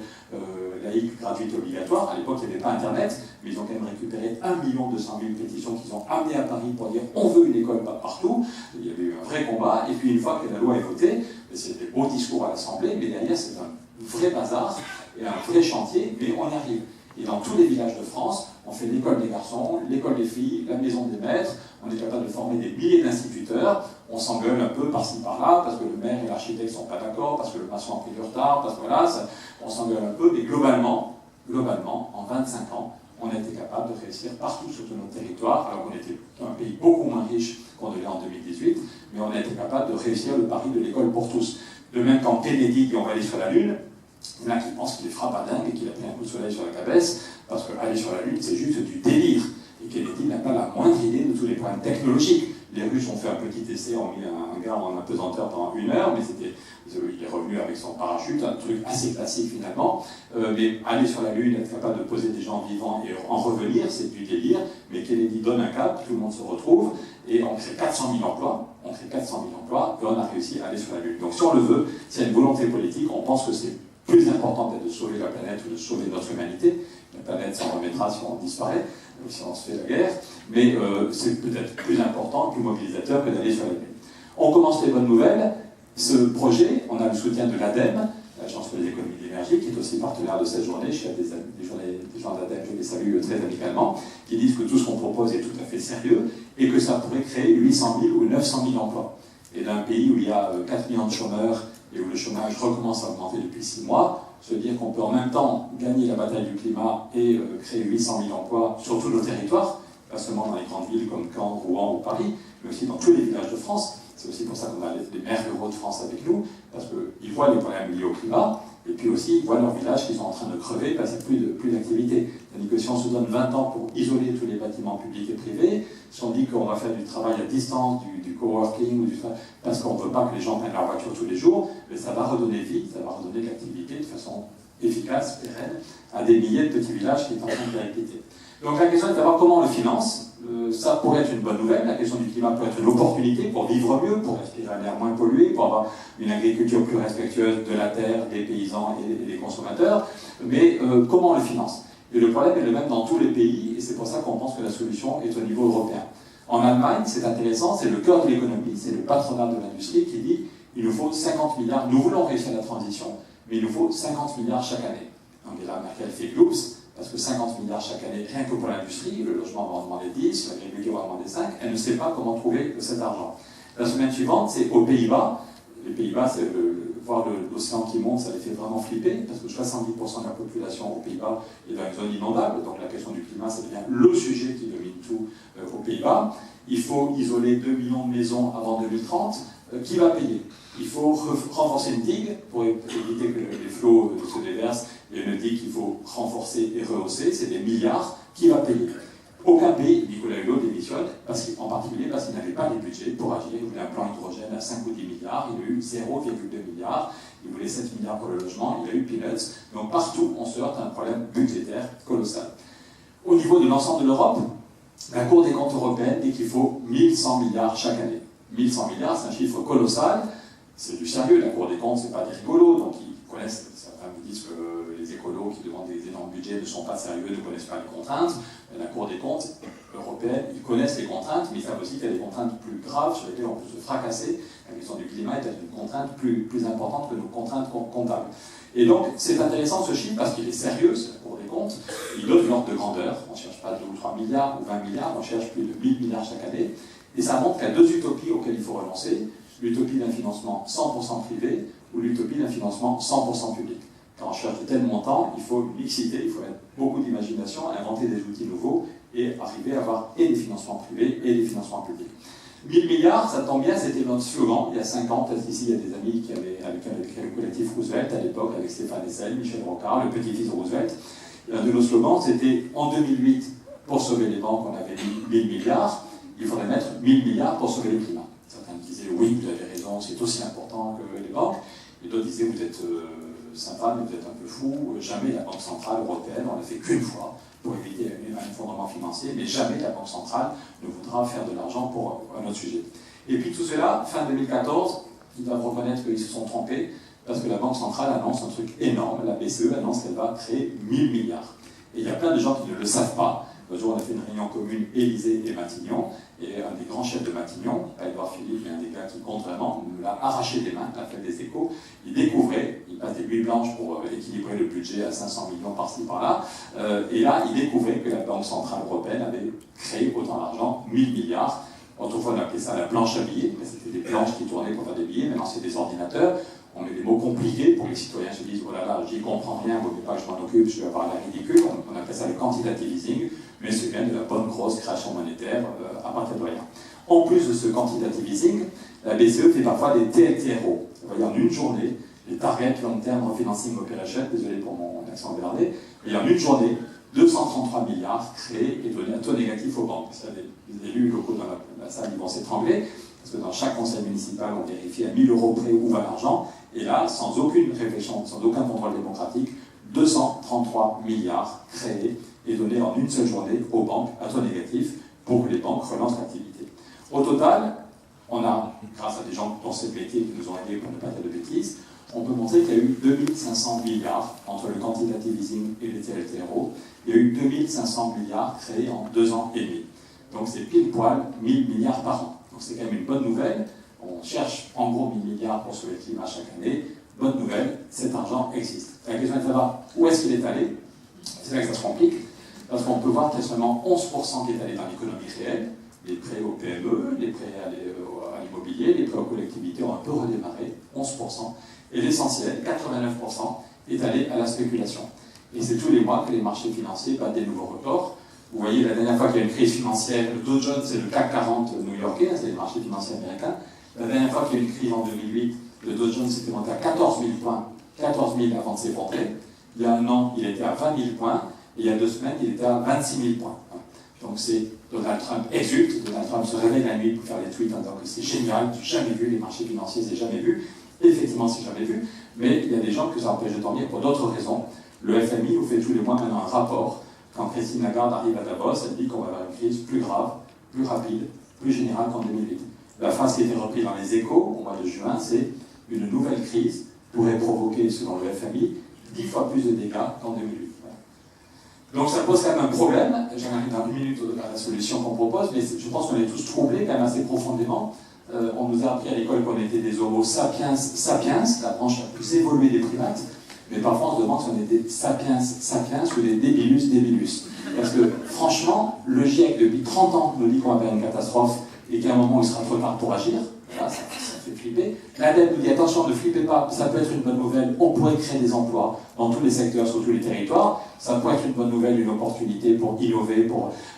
laïque, gratuite, obligatoire. À l'époque, il n'y avait pas Internet, mais ils ont quand même récupéré 1 200 000 pétitions qu'ils ont amenées à Paris pour dire on veut une école partout. Il y avait eu un vrai combat, et puis une fois que la loi est votée, c'est des beaux discours à l'Assemblée, mais derrière, c'est un vrai bazar et un vrai chantier, mais on y arrive. Et dans tous les villages de France, on fait l'école des garçons, l'école des filles, la maison des maîtres, on est capable de former des milliers d'instituteurs, on s'engueule un peu par-ci par-là, parce que le maire et l'architecte ne sont pas d'accord, parce que le maçon a pris du retard, parce que voilà, on s'engueule un peu, mais globalement, en 25 ans, on a été capable de réussir partout sur tout notre territoire, alors qu'on était un pays beaucoup moins riche qu'on ne l'est en 2018, mais on a été capable de réussir le pari de l'école pour tous. De même quand Kennedy dit on va aller sur la Lune, il y en a qui pensent qu'il est frappadingue et qu'il a pris un coup de soleil sur la cabesse, parce qu'aller sur la Lune, c'est juste du délire. Et Kennedy n'a pas la moindre idée de tous les problèmes technologiques. Les Russes ont fait un petit essai, ont mis un gars en apesanteur pendant 1 heure, mais il est revenu avec son parachute, un truc assez classique finalement. Mais aller sur la Lune, être capable de poser des gens vivants et en revenir, c'est du délire. Mais Kennedy donne un cap, tout le monde se retrouve, et on crée 400 000 emplois. Et on a réussi à aller sur la Lune. Donc si on le veut, s'il y a une volonté politique, on pense que c'est plus important peut-être de sauver la planète ou de sauver notre humanité. La planète s'en remettra si on disparaît, ou si on se fait la guerre, mais c'est peut-être plus important, plus mobilisateur que d'aller sur la Lune. On commence les bonnes nouvelles. Ce projet, on a le soutien de l'ADEME, l'Agence pour les économies d'énergie, qui est aussi partenaire de cette journée. Je suis à des gens d'ADEME, je les salue très amicalement, qui disent que tout ce qu'on propose est tout à fait sérieux et que ça pourrait créer 800 000 ou 900 000 emplois. Et d'un pays où il y a 4 millions de chômeurs et où le chômage recommence à augmenter depuis 6 mois, se dire qu'on peut en même temps gagner la bataille du climat et créer 800 000 emplois sur tous nos territoires, pas seulement dans les grandes villes comme Caen, Rouen ou Paris, mais aussi dans tous les villages de France. C'est aussi pour ça qu'on a les maires ruraux de France avec nous, parce qu'ils voient les problèmes liés au climat, et puis aussi ils voient leurs villages qui sont en train de crever parce qu'il n'y a plus d'activité. C'est-à-dire que si on se donne 20 ans pour isoler tous les bâtiments publics et privés, si on dit qu'on va faire du travail à distance, du coworking, parce qu'on ne veut pas que les gens prennent leur voiture tous les jours, mais ça va redonner vie, ça va redonner de l'activité de façon efficace, pérenne, à des milliers de petits villages qui sont en train de péricliter. Donc la question est de savoir comment on le finance. Ça pourrait être une bonne nouvelle, la question du climat peut être une opportunité pour vivre mieux, pour respirer un air moins pollué, pour avoir une agriculture plus respectueuse de la terre, des paysans et des consommateurs, mais comment on le finance? Et le problème est le même dans tous les pays, et c'est pour ça qu'on pense que la solution est au niveau européen. En Allemagne, c'est intéressant, c'est le cœur de l'économie, c'est le patronat de l'industrie qui dit il nous faut 50 milliards, nous voulons réussir la transition, mais il nous faut 50 milliards chaque année. Angela Merkel fait gloops, parce que 50 milliards chaque année, rien que pour l'industrie, le logement va en demander 10, l'agriculture va en demander 5, elle ne sait pas comment trouver cet argent. La semaine suivante, c'est aux Pays-Bas. Les Pays-Bas, voir l'océan qui monte, ça les fait vraiment flipper, parce que 70% de la population aux Pays-Bas est dans une zone inondable, donc la question du climat, ça devient le sujet qui domine tout aux Pays-Bas. Il faut isoler 2 millions de maisons avant 2030. Qui va payer? Il faut renforcer une digue pour éviter que les flots se déversent. Il y a une digue qu'il faut renforcer et rehausser, c'est des milliards. Qui va payer? Aucun pays, Nicolas Hulot, démissionne, en particulier parce qu'il n'avait pas les budgets pour agir. Il voulait un plan hydrogène à 5 ou 10 milliards, il a eu 0,2 milliards, il voulait 7 milliards pour le logement, il a eu peanuts. Donc partout, on se heurte à un problème budgétaire colossal. Au niveau de l'ensemble de l'Europe, la Cour des comptes européenne dit qu'il faut 1100 milliards chaque année. 1100 milliards, c'est un chiffre colossal, c'est du sérieux, la Cour des comptes, c'est pas des rigolos, donc ils connaissent, certains vous disent que les écolos qui demandent des énormes budgets ne sont pas sérieux, ne connaissent pas les contraintes. La Cour des comptes européenne, ils connaissent les contraintes, mais ils savent aussi qu'il y a des contraintes plus graves sur lesquelles on peut se fracasser. La question du climat est une contrainte plus importante que nos contraintes comptables. Et donc, c'est intéressant ce chiffre parce qu'il est sérieux, c'est la Cour des comptes. Il donne une ordre de grandeur. On ne cherche pas 2 ou 3 milliards ou 20 milliards, on cherche plus de 1000 milliards chaque année. Et ça montre qu'il y a deux utopies auxquelles il faut renoncer. L'utopie d'un financement 100% privé ou l'utopie d'un financement 100% public. Quand on cherche de tels montants, il faut une mixité, il faut mettre beaucoup d'imagination, inventer des outils nouveaux et arriver à avoir et des financements privés et des financements publics. 1000 milliards, ça tombe bien, c'était notre slogan il y a 5 ans. Peut-être qu'ici, il y a des amis avec qui avaient créé le collectif Roosevelt à l'époque, avec Stéphane Hessel, Michel Rocard, le petit-fils de Roosevelt. Et un de nos slogans, c'était en 2008, pour sauver les banques, on avait mis 1000 milliards. Il faudrait mettre 1000 milliards pour sauver le climat. Certains disaient, oui, vous avez raison, c'est aussi important que les banques. Et d'autres disaient, vous êtes sympa, mais vous êtes un peu fou. Jamais la Banque Centrale Européenne, on l'a fait qu'une fois pour éviter un effondrement financier, mais jamais la Banque Centrale ne voudra faire de l'argent pour un autre sujet. Et puis tout cela, fin 2014, ils doivent reconnaître qu'ils se sont trompés, parce que la Banque Centrale annonce un truc énorme, la BCE annonce qu'elle va créer 1000 milliards. Et il y a plein de gens qui ne le savent pas. L'autre jour, on a fait une réunion commune, Élysée et Matignon, et un des grands chefs de Matignon, pas Édouard Philippe, mais un des gars qui compte vraiment, nous l'a arraché des mains, l'a fait des échos. Il découvrait, il passe des nuits blanches pour équilibrer le budget à 500 millions par-ci par-là, et là, il découvrait que la Banque Centrale Européenne avait créé autant d'argent, 1000 milliards. Autrefois, on appelait ça la planche à billets, mais c'était des planches qui tournaient pour faire des billets, maintenant c'est des ordinateurs. On met des mots compliqués pour que les citoyens se disent « Oh là là, j'y comprends rien, vous ne voulez pas que je m'en occupe, je vais avoir la ridicule ». On appelle ça le quantitative easing, mais c'est bien de la bonne grosse création monétaire à partir de rien. En plus de ce quantitative easing, la BCE fait parfois des TLTRO. Vous voyez, en une journée, les Target Long Term Refinancing Operation, désolé pour mon accent béarnais, et en une journée, 233 milliards créés et donnés à taux négatif aux banques. Ça, les élus locaux dans la salle, ils vont s'étrangler, parce que dans chaque conseil municipal, on vérifie à 1000 € près où va l'argent. Et là, sans aucune réflexion, sans aucun contrôle démocratique, 233 milliards créés et donnés en une seule journée aux banques à taux négatif pour que les banques relancent l'activité. Au total, on a, grâce à des gens dans ce métier qui nous ont aidés pour ne pas dire de bêtises, on peut montrer qu'il y a eu 2500 milliards entre le quantitative easing et les TLTRO. Il y a eu 2500 milliards créés en 2 ans et demi. Donc c'est pile poil 1000 milliards par an. Donc c'est quand même une bonne nouvelle. On cherche en gros 1000 milliards pour sauver le climat chaque année. bonne nouvelle, cet argent existe. La question est de savoir où est-ce qu'il est allé. C'est là que ça se complique, parce qu'on peut voir qu'il y a seulement 11% qui est allé dans l'économie réelle. Les prêts aux PME, les prêts à l'immobilier, les prêts aux collectivités ont un peu redémarré, 11%. Et l'essentiel, 89%, est allé à la spéculation. Et c'est tous les mois que les marchés financiers battent des nouveaux records. Vous voyez, la dernière fois qu'il y a eu une crise financière, le Dow Jones, c'est le CAC 40 new-yorkais, c'est les marchés financiers américains. La dernière fois qu'il y a eu une crise en 2008, le Dow Jones était monté à 14 000 points, 14 000 avant de s'effondrer. Il y a un an, il était à 20 000 points, et il y a 2 semaines, il était à 26 000 points. Donc c'est Donald Trump exulte, Donald Trump se réveille la nuit pour faire des tweets en disant que c'est génial, j'ai jamais vu les marchés financiers, j'ai jamais vu. Effectivement, c'est jamais vu, mais il y a des gens que ça empêche de dormir pour d'autres raisons. Le FMI nous fait tous les mois maintenant un rapport. Quand Christine Lagarde arrive à Davos, elle dit qu'on va avoir une crise plus grave, plus rapide, plus générale qu'en 2008. La phrase qui a été reprise dans les Échos au mois de juin, c'est « Une nouvelle crise pourrait provoquer, selon le FMI, 10 fois plus de dégâts qu'en 2008 ». Donc ça pose quand même un problème. J'arrive dans 1 minute à la solution qu'on propose, mais je pense qu'on est tous troublés quand même assez profondément. On nous a appris à l'école qu'on était des Homo sapiens sapiens, la branche la plus évoluée des primates, mais parfois on se demande si on est des sapiens sapiens ou des débilus débilus. Parce que franchement, le GIEC depuis 30 ans nous dit qu'on va faire une catastrophe et qu'à un moment il sera trop tard pour agir. Là, ça fait flipper. L'ADEME nous dit attention, ne flippez pas, ça peut être une bonne nouvelle, on pourrait créer des emplois dans tous les secteurs, sur tous les territoires, ça pourrait être une bonne nouvelle, une opportunité pour innover,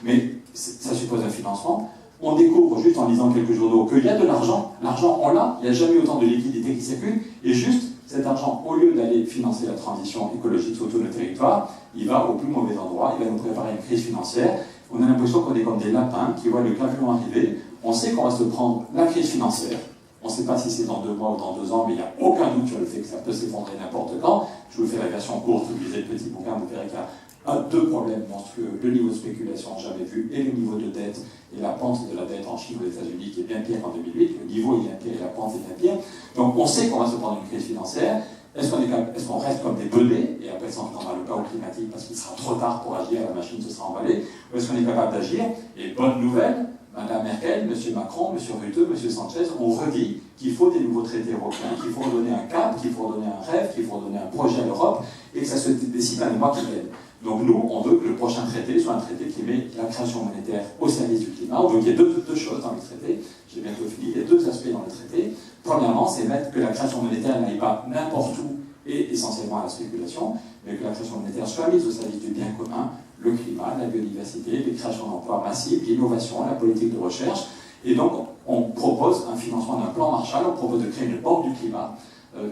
mais ça suppose un financement. On découvre juste en lisant quelques journaux qu'il y a de l'argent, l'argent on l'a, il n'y a jamais autant de liquidités qui circulent, et juste cet argent, au lieu d'aller financer la transition écologique sur tous nos territoires, il va au plus mauvais endroit, il va nous préparer une crise financière. On a l'impression qu'on est comme des lapins qui voient le camion arriver, on sait qu'on va se prendre la crise financière, on ne sait pas si c'est dans 2 mois ou dans 2 ans, mais il n'y a aucun doute sur le fait que ça peut s'effondrer n'importe quand. Je vous fais la version courte, vous lisez le petit bouquin, vous verrez qu'il y a 2 problèmes monstrueux, le niveau de spéculation jamais vu et le niveau de dette et la pente de la dette en Chine ou aux États-Unis qui est bien pire qu'en 2008, le niveau est bien pire et la pente est bien pire. Donc on sait qu'on va se prendre une crise financière. Est-ce qu'on reste comme des benets et après ça on dans le chaos climatique parce qu'il sera trop tard pour agir, la machine se sera emballée, ou est-ce qu'on est capable d'agir? Et bonne nouvelle, Mme Merkel, M. Macron, M. Rutte, M. Sanchez ont redit qu'il faut des nouveaux traités européens, qu'il faut redonner un cap, qu'il faut redonner un rêve, qu'il faut redonner un projet à l'Europe et que ça se décide dans les mois qui viennent. Donc nous, on veut que le prochain traité soit un traité qui met la création monétaire au service du climat. On veut qu'il y ait deux choses dans le traité. J'ai bientôt fini. Il y a 2 aspects dans le traité. Premièrement, c'est mettre que la création monétaire n'aille pas n'importe où et essentiellement à la spéculation, mais que la création monétaire soit mise au service du bien commun, le climat, la biodiversité, les créations d'emplois massives, l'innovation, la politique de recherche. Et donc, on propose un financement d'un plan Marshall, on propose de créer une banque du climat,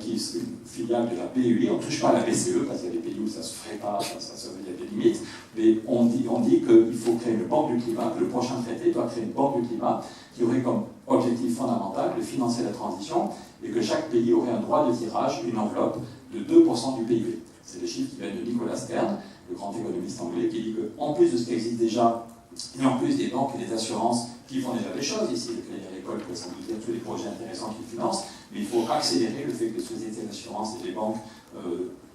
qui est une filiale de la BEI. On ne touche pas à la BCE, parce qu'il y a des pays où ça ne se ferait pas, il y a des limites, mais on dit qu'il faut créer une banque du climat, que le prochain traité doit créer une banque du climat qui aurait comme objectif fondamental de financer la transition et que chaque pays aurait un droit de tirage, une enveloppe de 2% du PIB. C'est les chiffres qui viennent de Nicolas Stern, le grand économiste anglais, qui dit qu'en plus de ce qui existe déjà, et en plus des banques et des assurances qui font déjà des choses, ici le Crédit Agricole peut sans doute dire tous les projets intéressants qu'ils financent, mais il faut accélérer le fait que les sociétés d'assurance et les banques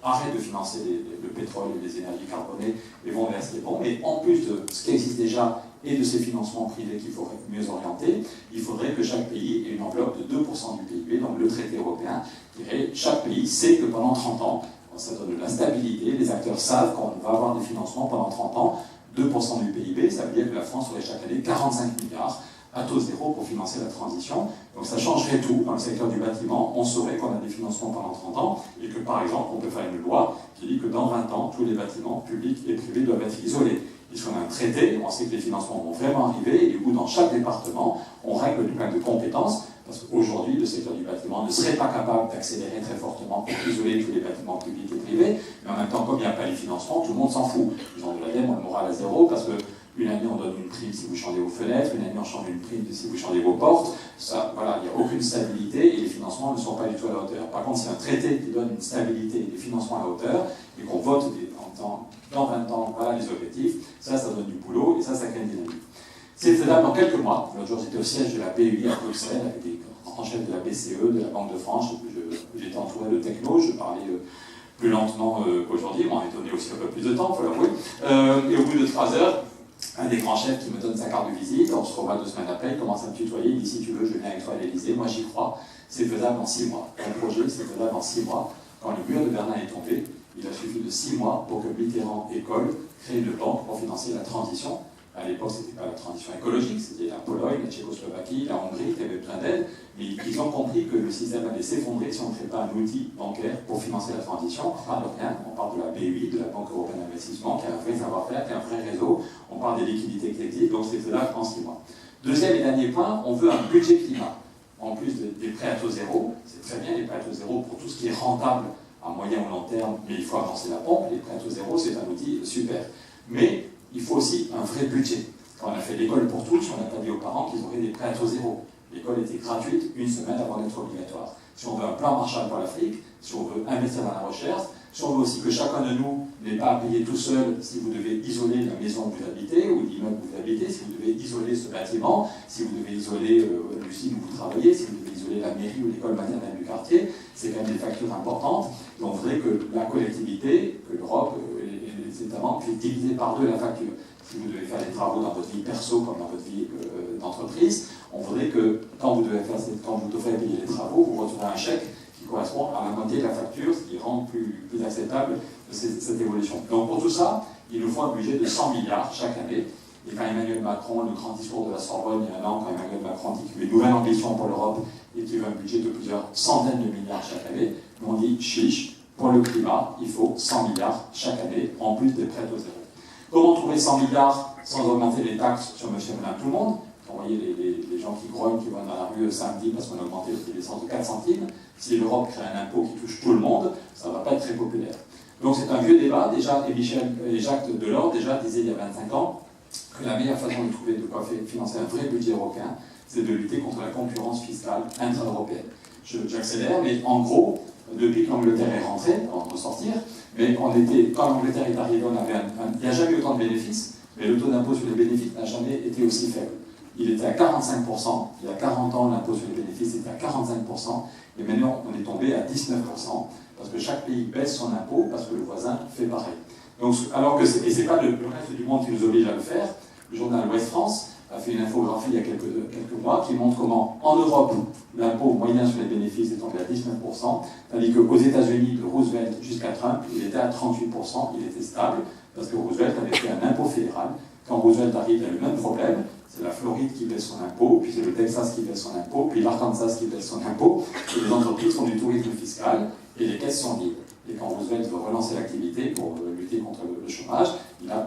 arrêtent de financer le pétrole et les énergies carbonées et vont vers ces bons. Mais en plus de ce qui existe déjà et de ces financements privés qu'il faudrait mieux orienter, il faudrait que chaque pays ait une enveloppe de 2% du PIB, donc le traité européen dirait chaque pays sait que pendant 30 ans, ça donne de la stabilité, les acteurs savent qu'on va avoir des financements pendant 30 ans, 2% du PIB, ça veut dire que la France aurait chaque année 45 milliards à taux zéro pour financer la transition. Donc ça changerait tout dans le secteur du bâtiment. On saurait qu'on a des financements pendant 30 ans et que par exemple, on peut faire une loi qui dit que dans 20 ans, tous les bâtiments publics et privés doivent être isolés. Puisqu'on a un traité, on sait que les financements vont vraiment arriver et où dans chaque département, on règle du plan de compétences. Parce qu'aujourd'hui, le secteur du bâtiment ne serait pas capable d'accélérer très fortement pour isoler tous les bâtiments publics et privés, mais en même temps, comme il n'y a pas les financements, tout le monde s'en fout. Ils ont de l'ADEME, on le moral à zéro, parce qu'une année, on donne une prime si vous changez vos fenêtres, une année, on change une prime si vous changez vos portes. Ça, voilà, il n'y a aucune stabilité et les financements ne sont pas du tout à la hauteur. Par contre, c'est un traité qui donne une stabilité et des financements à la hauteur, et qu'on vote dans 20 ans, voilà les objectifs, ça donne du boulot, et ça crée une dynamique. C'est faisable dans quelques mois. L'autre jour, j'étais au siège de la BEI à Bruxelles avec des grands chefs de la BCE, de la Banque de France. J'étais entouré de techno, je parlais plus lentement qu'aujourd'hui. On m'en est donné aussi un peu plus de temps, il faut l'avouer. Et au bout de 3 heures, un des grands chefs qui me donne sa carte de visite, on se revoit 2 semaines après, il commence à me tutoyer, il dit si tu veux, je viens avec toi à l'Élysée, moi j'y crois, c'est faisable en 6 mois. Un projet, c'est faisable en 6 mois. Quand le mur de Berlin est tombé, il a suffi de 6 mois pour que Mitterrand et Kohl créent une banque pour financer la transition. À l'époque, ce n'était pas la transition écologique, c'était la Pologne, la Tchécoslovaquie, la Hongrie, qui avaient plein d'aides, mais ils ont compris que le système allait s'effondrer si on ne crée pas un outil bancaire pour financer la transition. On parle de rien, on parle de la BEI, de la Banque européenne d'investissement, qui a un vrai savoir-faire, qui a un vrai réseau, on parle des liquidités qui existent, donc c'est faisable en 6 mois. Deuxième et dernier point, on veut un budget climat. En plus des prêts à taux zéro, c'est très bien les prêts à taux zéro pour tout ce qui est rentable à moyen ou long terme, mais il faut avancer la pompe, les prêts à taux zéro, c'est un outil super. Mais il faut aussi un vrai budget. Quand on a fait l'école pour tous, on n'a pas dit aux parents qu'ils auraient des prêts à taux zéro. L'école était gratuite 1 semaine avant d'être obligatoire. Si on veut un plan Marshall pour l'Afrique, si on veut investir dans la recherche, si on veut aussi que chacun de nous n'ait pas à payer tout seul si vous devez isoler la maison où vous habitez ou l'immeuble où vous habitez, si vous devez isoler ce bâtiment, si vous devez isoler l'usine où vous travaillez, si vous devez isoler la mairie ou l'école maternelle du quartier, c'est quand même des factures importantes. Donc on voudrait que la collectivité, que l'Europe et les États membres puissent diviser par 2 la facture. Si vous devez faire des travaux dans votre vie perso comme dans votre vie d'entreprise, on voudrait que quand vous devrez payer les travaux, vous retrouverez un chèque qui correspond à la moitié de la facture, ce qui rend plus acceptable cette évolution. Donc pour tout ça, il nous faut un budget de 100 milliards chaque année. Et quand Emmanuel Macron, le grand discours de la Sorbonne il y a un an, quand Emmanuel Macron dit qu'il veut une nouvelle ambition pour l'Europe et qu'il veut un budget de plusieurs centaines de milliards chaque année, nous on dit chiche, pour le climat, il faut 100 milliards chaque année, en plus des prêts à taux zéro. Comment trouver 100 milliards sans augmenter les taxes sur monsieur et madame tout le monde? Vous voyez les gens qui grognent, qui vont dans la rue samedi parce qu'on a augmenté le prix de l'essence de 4 centimes. Si l'Europe crée un impôt qui touche tout le monde, ça ne va pas être très populaire. Donc c'est un vieux débat, déjà, et Michel et Jacques Delors déjà disaient il y a 25 ans que la meilleure façon de trouver de quoi financer un vrai budget européen, c'est de lutter contre la concurrence fiscale intra-européenne. J'accélère, mais en gros, depuis que l'Angleterre est rentrée, on va ressortir, mais quand l'Angleterre est arrivée, il n'y a jamais eu autant de bénéfices, mais le taux d'impôt sur les bénéfices n'a jamais été aussi faible. Il était à 45%, il y a 40 ans, l'impôt sur les bénéfices était à 45%, et maintenant on est tombé à 19%, parce que chaque pays baisse son impôt, parce que le voisin fait pareil. Donc, et ce n'est pas le reste du monde qui nous oblige à le faire. Le journal Ouest France a fait une infographie il y a quelques mois qui montre comment, en Europe, l'impôt moyen sur les bénéfices est tombé à 19%, tandis qu'aux États-Unis, de Roosevelt jusqu'à Trump, il était à 38%, il était stable, parce que Roosevelt avait fait un impôt fédéral. Quand Roosevelt arrive, il y a le même problème, c'est la Floride qui baisse son impôt, puis c'est le Texas qui baisse son impôt, puis l'Arkansas qui baisse son impôt, et les entreprises font du tourisme fiscal, et les caisses sont vides. Et quand Roosevelt veut relancer l'activité pour lutter contre le chômage, il n'a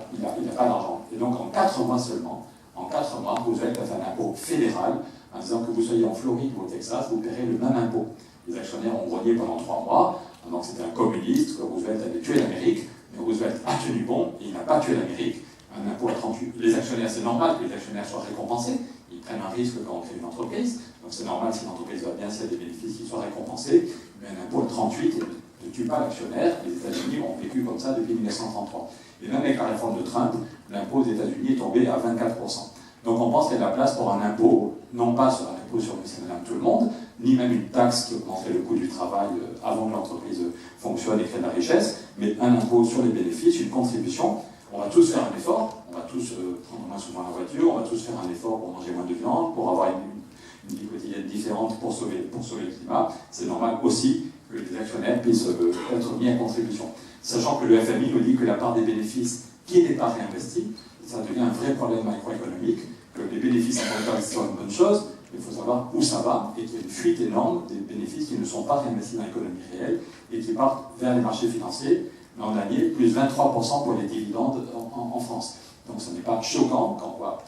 pas d'argent. Et donc en 4 mois seulement, Roosevelt a fait un impôt fédéral en disant que vous soyez en Floride ou au Texas, vous paierez le même impôt. Les actionnaires ont grogné pendant 3 mois, donc c'était un communiste, que Roosevelt avait tué l'Amérique, mais Roosevelt a tenu bon, et il n'a pas tué l'Amérique. Un impôt à 38. Les actionnaires, c'est normal que les actionnaires soient récompensés, ils prennent un risque quand on crée une entreprise, donc c'est normal si l'entreprise va bien, s'il y a des bénéfices qui soient récompensés, mais un impôt à 38 ne tue pas l'actionnaire. Les États-Unis ont vécu comme ça depuis 1933. Et même avec la réforme de Trump, l'impôt aux États-Unis est tombé à 24%. Donc on pense qu'il y a de la place pour un impôt, non pas sur un impôt sur monsieur et madame tout le monde, ni même une taxe qui augmenterait le coût du travail avant que l'entreprise fonctionne et crée de la richesse, mais un impôt sur les bénéfices, une contribution. On va tous faire un effort, on va tous prendre moins souvent la voiture, on va tous faire un effort pour manger moins de viande, pour avoir une vie quotidienne différente pour sauver le climat. C'est normal aussi que les actionnaires puissent être mis à contribution. Sachant que le FMI nous dit que la part des bénéfices qui n'est pas réinvestie, ça devient un vrai problème macroéconomique, que les bénéfices importants sont une bonne chose, il faut savoir où ça va, et qu'il y a une fuite énorme des bénéfices qui ne sont pas réinvestis dans l'économie réelle et qui partent vers les marchés financiers. L'an dernier, plus 23% pour les dividendes en France. Donc ce n'est pas choquant quand on voit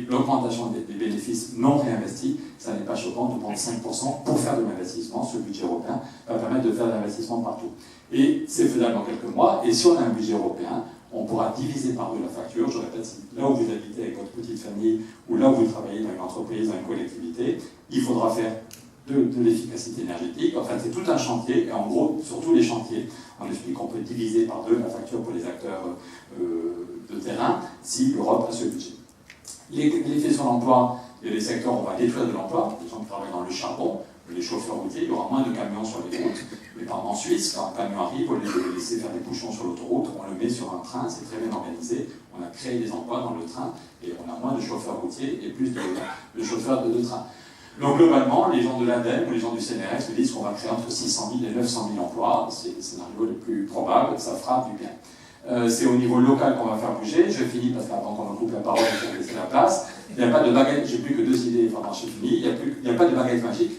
l'augmentation des bénéfices non réinvestis, ça n'est pas choquant de prendre 5% pour faire de l'investissement. Ce budget européen va permettre de faire de l'investissement partout. Et c'est faisable en quelques mois, et si on a un budget européen, on pourra diviser par 2 la facture. Je répète, là où vous habitez avec votre petite famille, ou là où vous travaillez dans une entreprise, dans une collectivité, il faudra faire de l'efficacité énergétique. Enfin, c'est tout un chantier, et en gros, sur tous les chantiers, on explique qu'on peut diviser par 2 la facture pour les acteurs de terrain si l'Europe a ce budget. L'effet sur l'emploi, il y a des secteurs où on va détruire de l'emploi, les gens qui travaillent dans le charbon, les chauffeurs routiers, il y aura moins de camions sur les routes. Mais par exemple en Suisse, quand un camion arrive, au lieu de le laisser faire des bouchons sur l'autoroute, on le met sur un train, c'est très bien organisé, on a créé des emplois dans le train, et on a moins de chauffeurs routiers et plus de chauffeurs de train. Donc globalement, les gens de l'ADEME ou les gens du CNRS me disent qu'on va créer entre 600 000 et 900 000 emplois, c'est le scénario le plus probable, ça fera du bien. C'est au niveau local qu'on va faire bouger. Je finis parce qu'avant qu'on me coupe la parole, je vais laisser la place. Il n'y a pas de baguette, j'ai plus que 2 idées, vraiment j'ai fini. Il n'y a pas de baguette magique.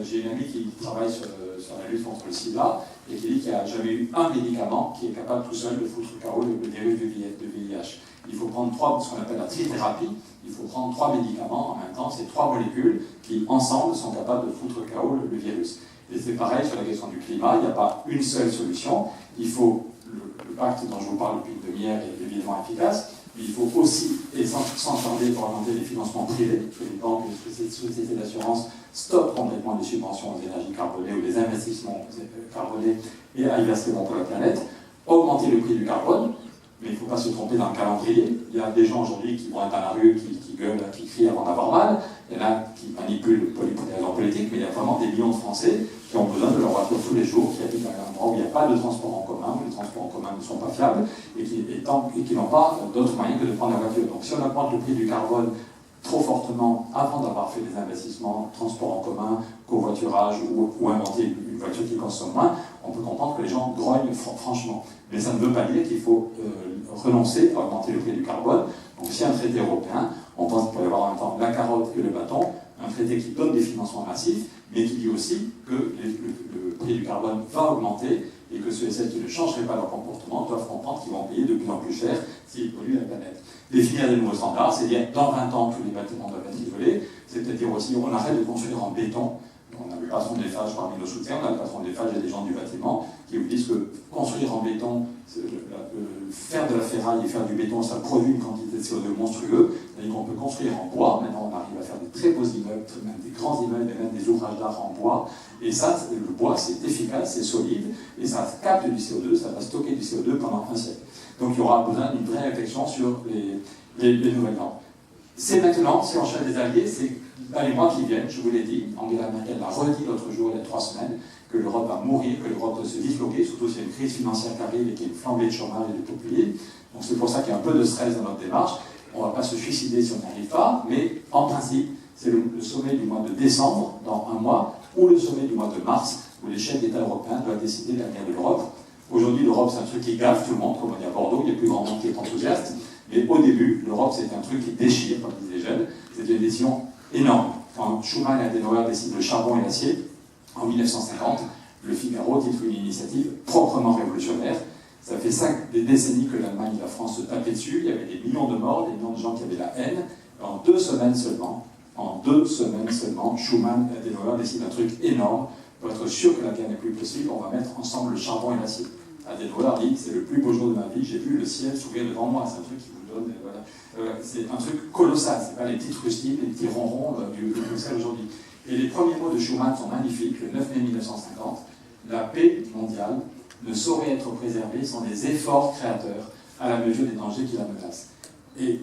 J'ai une amie qui travaille sur la lutte contre le sida et qui dit qu'il n'y a jamais eu un médicament qui est capable tout seul de foutre KO le virus du VIH. Il faut prendre ce qu'on appelle la trithérapie. Il faut prendre 3 médicaments en même temps, c'est 3 molécules qui ensemble sont capables de foutre KO le virus. Et c'est pareil sur la question du climat, il n'y a pas une seule solution. Il faut le pacte dont je vous parle depuis une demi-heure est évidemment efficace, mais il faut aussi, et sans tarder, pour augmenter les financements privés, que les banques et les sociétés d'assurance stoppent complètement les subventions aux énergies carbonées ou les investissements carbonés et aillent vers ce qui est bon pour la planète, augmenter le prix du carbone, mais il ne faut pas se tromper dans le calendrier. Il y a des gens aujourd'hui qui vont être dans la rue, qui gueulent, qui crient avant d'avoir mal, il y en a qui manipulent pour des raisons politiques, mais il y a vraiment des millions de Français qui ont besoin de leur voiture tous les jours, qui habitent dans un endroit où il n'y a pas de transport en commun, où les transports en commun ne sont pas fiables, et qui n'ont pas d'autres moyens que de prendre la voiture. Donc si on augmente le prix du carbone trop fortement avant d'avoir fait des investissements, transport en commun, covoiturage ou inventer une voiture qui consomme moins, on peut comprendre que les gens grognent franchement. Mais ça ne veut pas dire qu'il faut renoncer à augmenter le prix du carbone. Donc si un traité européen, on pense qu'il peut y avoir en même temps la carotte et le bâton, un traité qui donne des financements massifs, mais qui dit aussi que le prix du carbone va augmenter et que ceux et celles qui ne changeraient pas leur comportement doivent comprendre qu'ils vont payer de plus en plus cher s'ils polluent la planète. Définir des nouveaux standards, c'est-à-dire dans 20 ans, tous les bâtiments doivent être isolés, c'est-à-dire aussi on arrête de construire en béton. On a le patron de l'Eiffage parmi nos soutiens, on a le patron de l'Eiffage et des gens du bâtiment qui vous disent que construire en béton, faire de la ferraille et faire du béton, ça produit une quantité de CO2 monstrueux. C'est-à-dire qu'on peut construire en bois, maintenant on arrive à faire des très beaux immeubles, même des grands immeubles et même des ouvrages d'art en bois. Et ça, le bois, c'est efficace, c'est solide, et ça capte du CO2, ça va stocker du CO2 pendant un siècle. Donc il y aura besoin d'une vraie réflexion sur les nouvelles normes. C'est maintenant, si on cherche des alliés, c'est dans les mois qui viennent, je vous l'ai dit, Angela Merkel l'a redit l'autre jour, il y a 3 semaines, que l'Europe va mourir, que l'Europe doit se disloquer, surtout s'il y a une crise financière qui arrive et qu'il y a une flambée de chômage et de populisme. Donc c'est pour ça qu'il y a un peu de stress dans notre démarche. On ne va pas se suicider si on n'y arrive pas, mais en principe, c'est le sommet du mois de décembre, dans un mois, ou le sommet du mois de mars, où les chefs d'État européens doivent décider de l'avenir de l'Europe. Aujourd'hui, l'Europe, c'est un truc qui gaffe tout le monde, comme on dit à Bordeaux, il y a plus grand monde qui est enthousiaste. Mais au début, l'Europe, c'est un truc qui déchire, comme disent les jeunes. C'est une décision énorme. Quand Schuman et Adenauer décident le charbon et l'acier, en 1950, le Figaro titre une initiative proprement révolutionnaire. Ça fait des décennies que l'Allemagne et la France se tapaient dessus. Il y avait des millions de morts, des millions de gens qui avaient la haine. En 2 semaines seulement, Schuman et Adenauer décident un truc énorme. Pour être sûr que la guerre n'est plus possible, on va mettre ensemble le charbon et l'acier. Adenauer dit, c'est le plus beau jour de ma vie, j'ai vu le ciel s'ouvrir devant moi. C'est un truc qui vous donne... Voilà. C'est un truc colossal, c'est pas les petites rustines, les petits ronrons du Bruxelles aujourd'hui. Et les premiers mots de Schuman sont magnifiques. Le 9 mai 1950, la paix mondiale ne saurait être préservée sans des efforts créateurs à la mesure des dangers qui la menacent. Et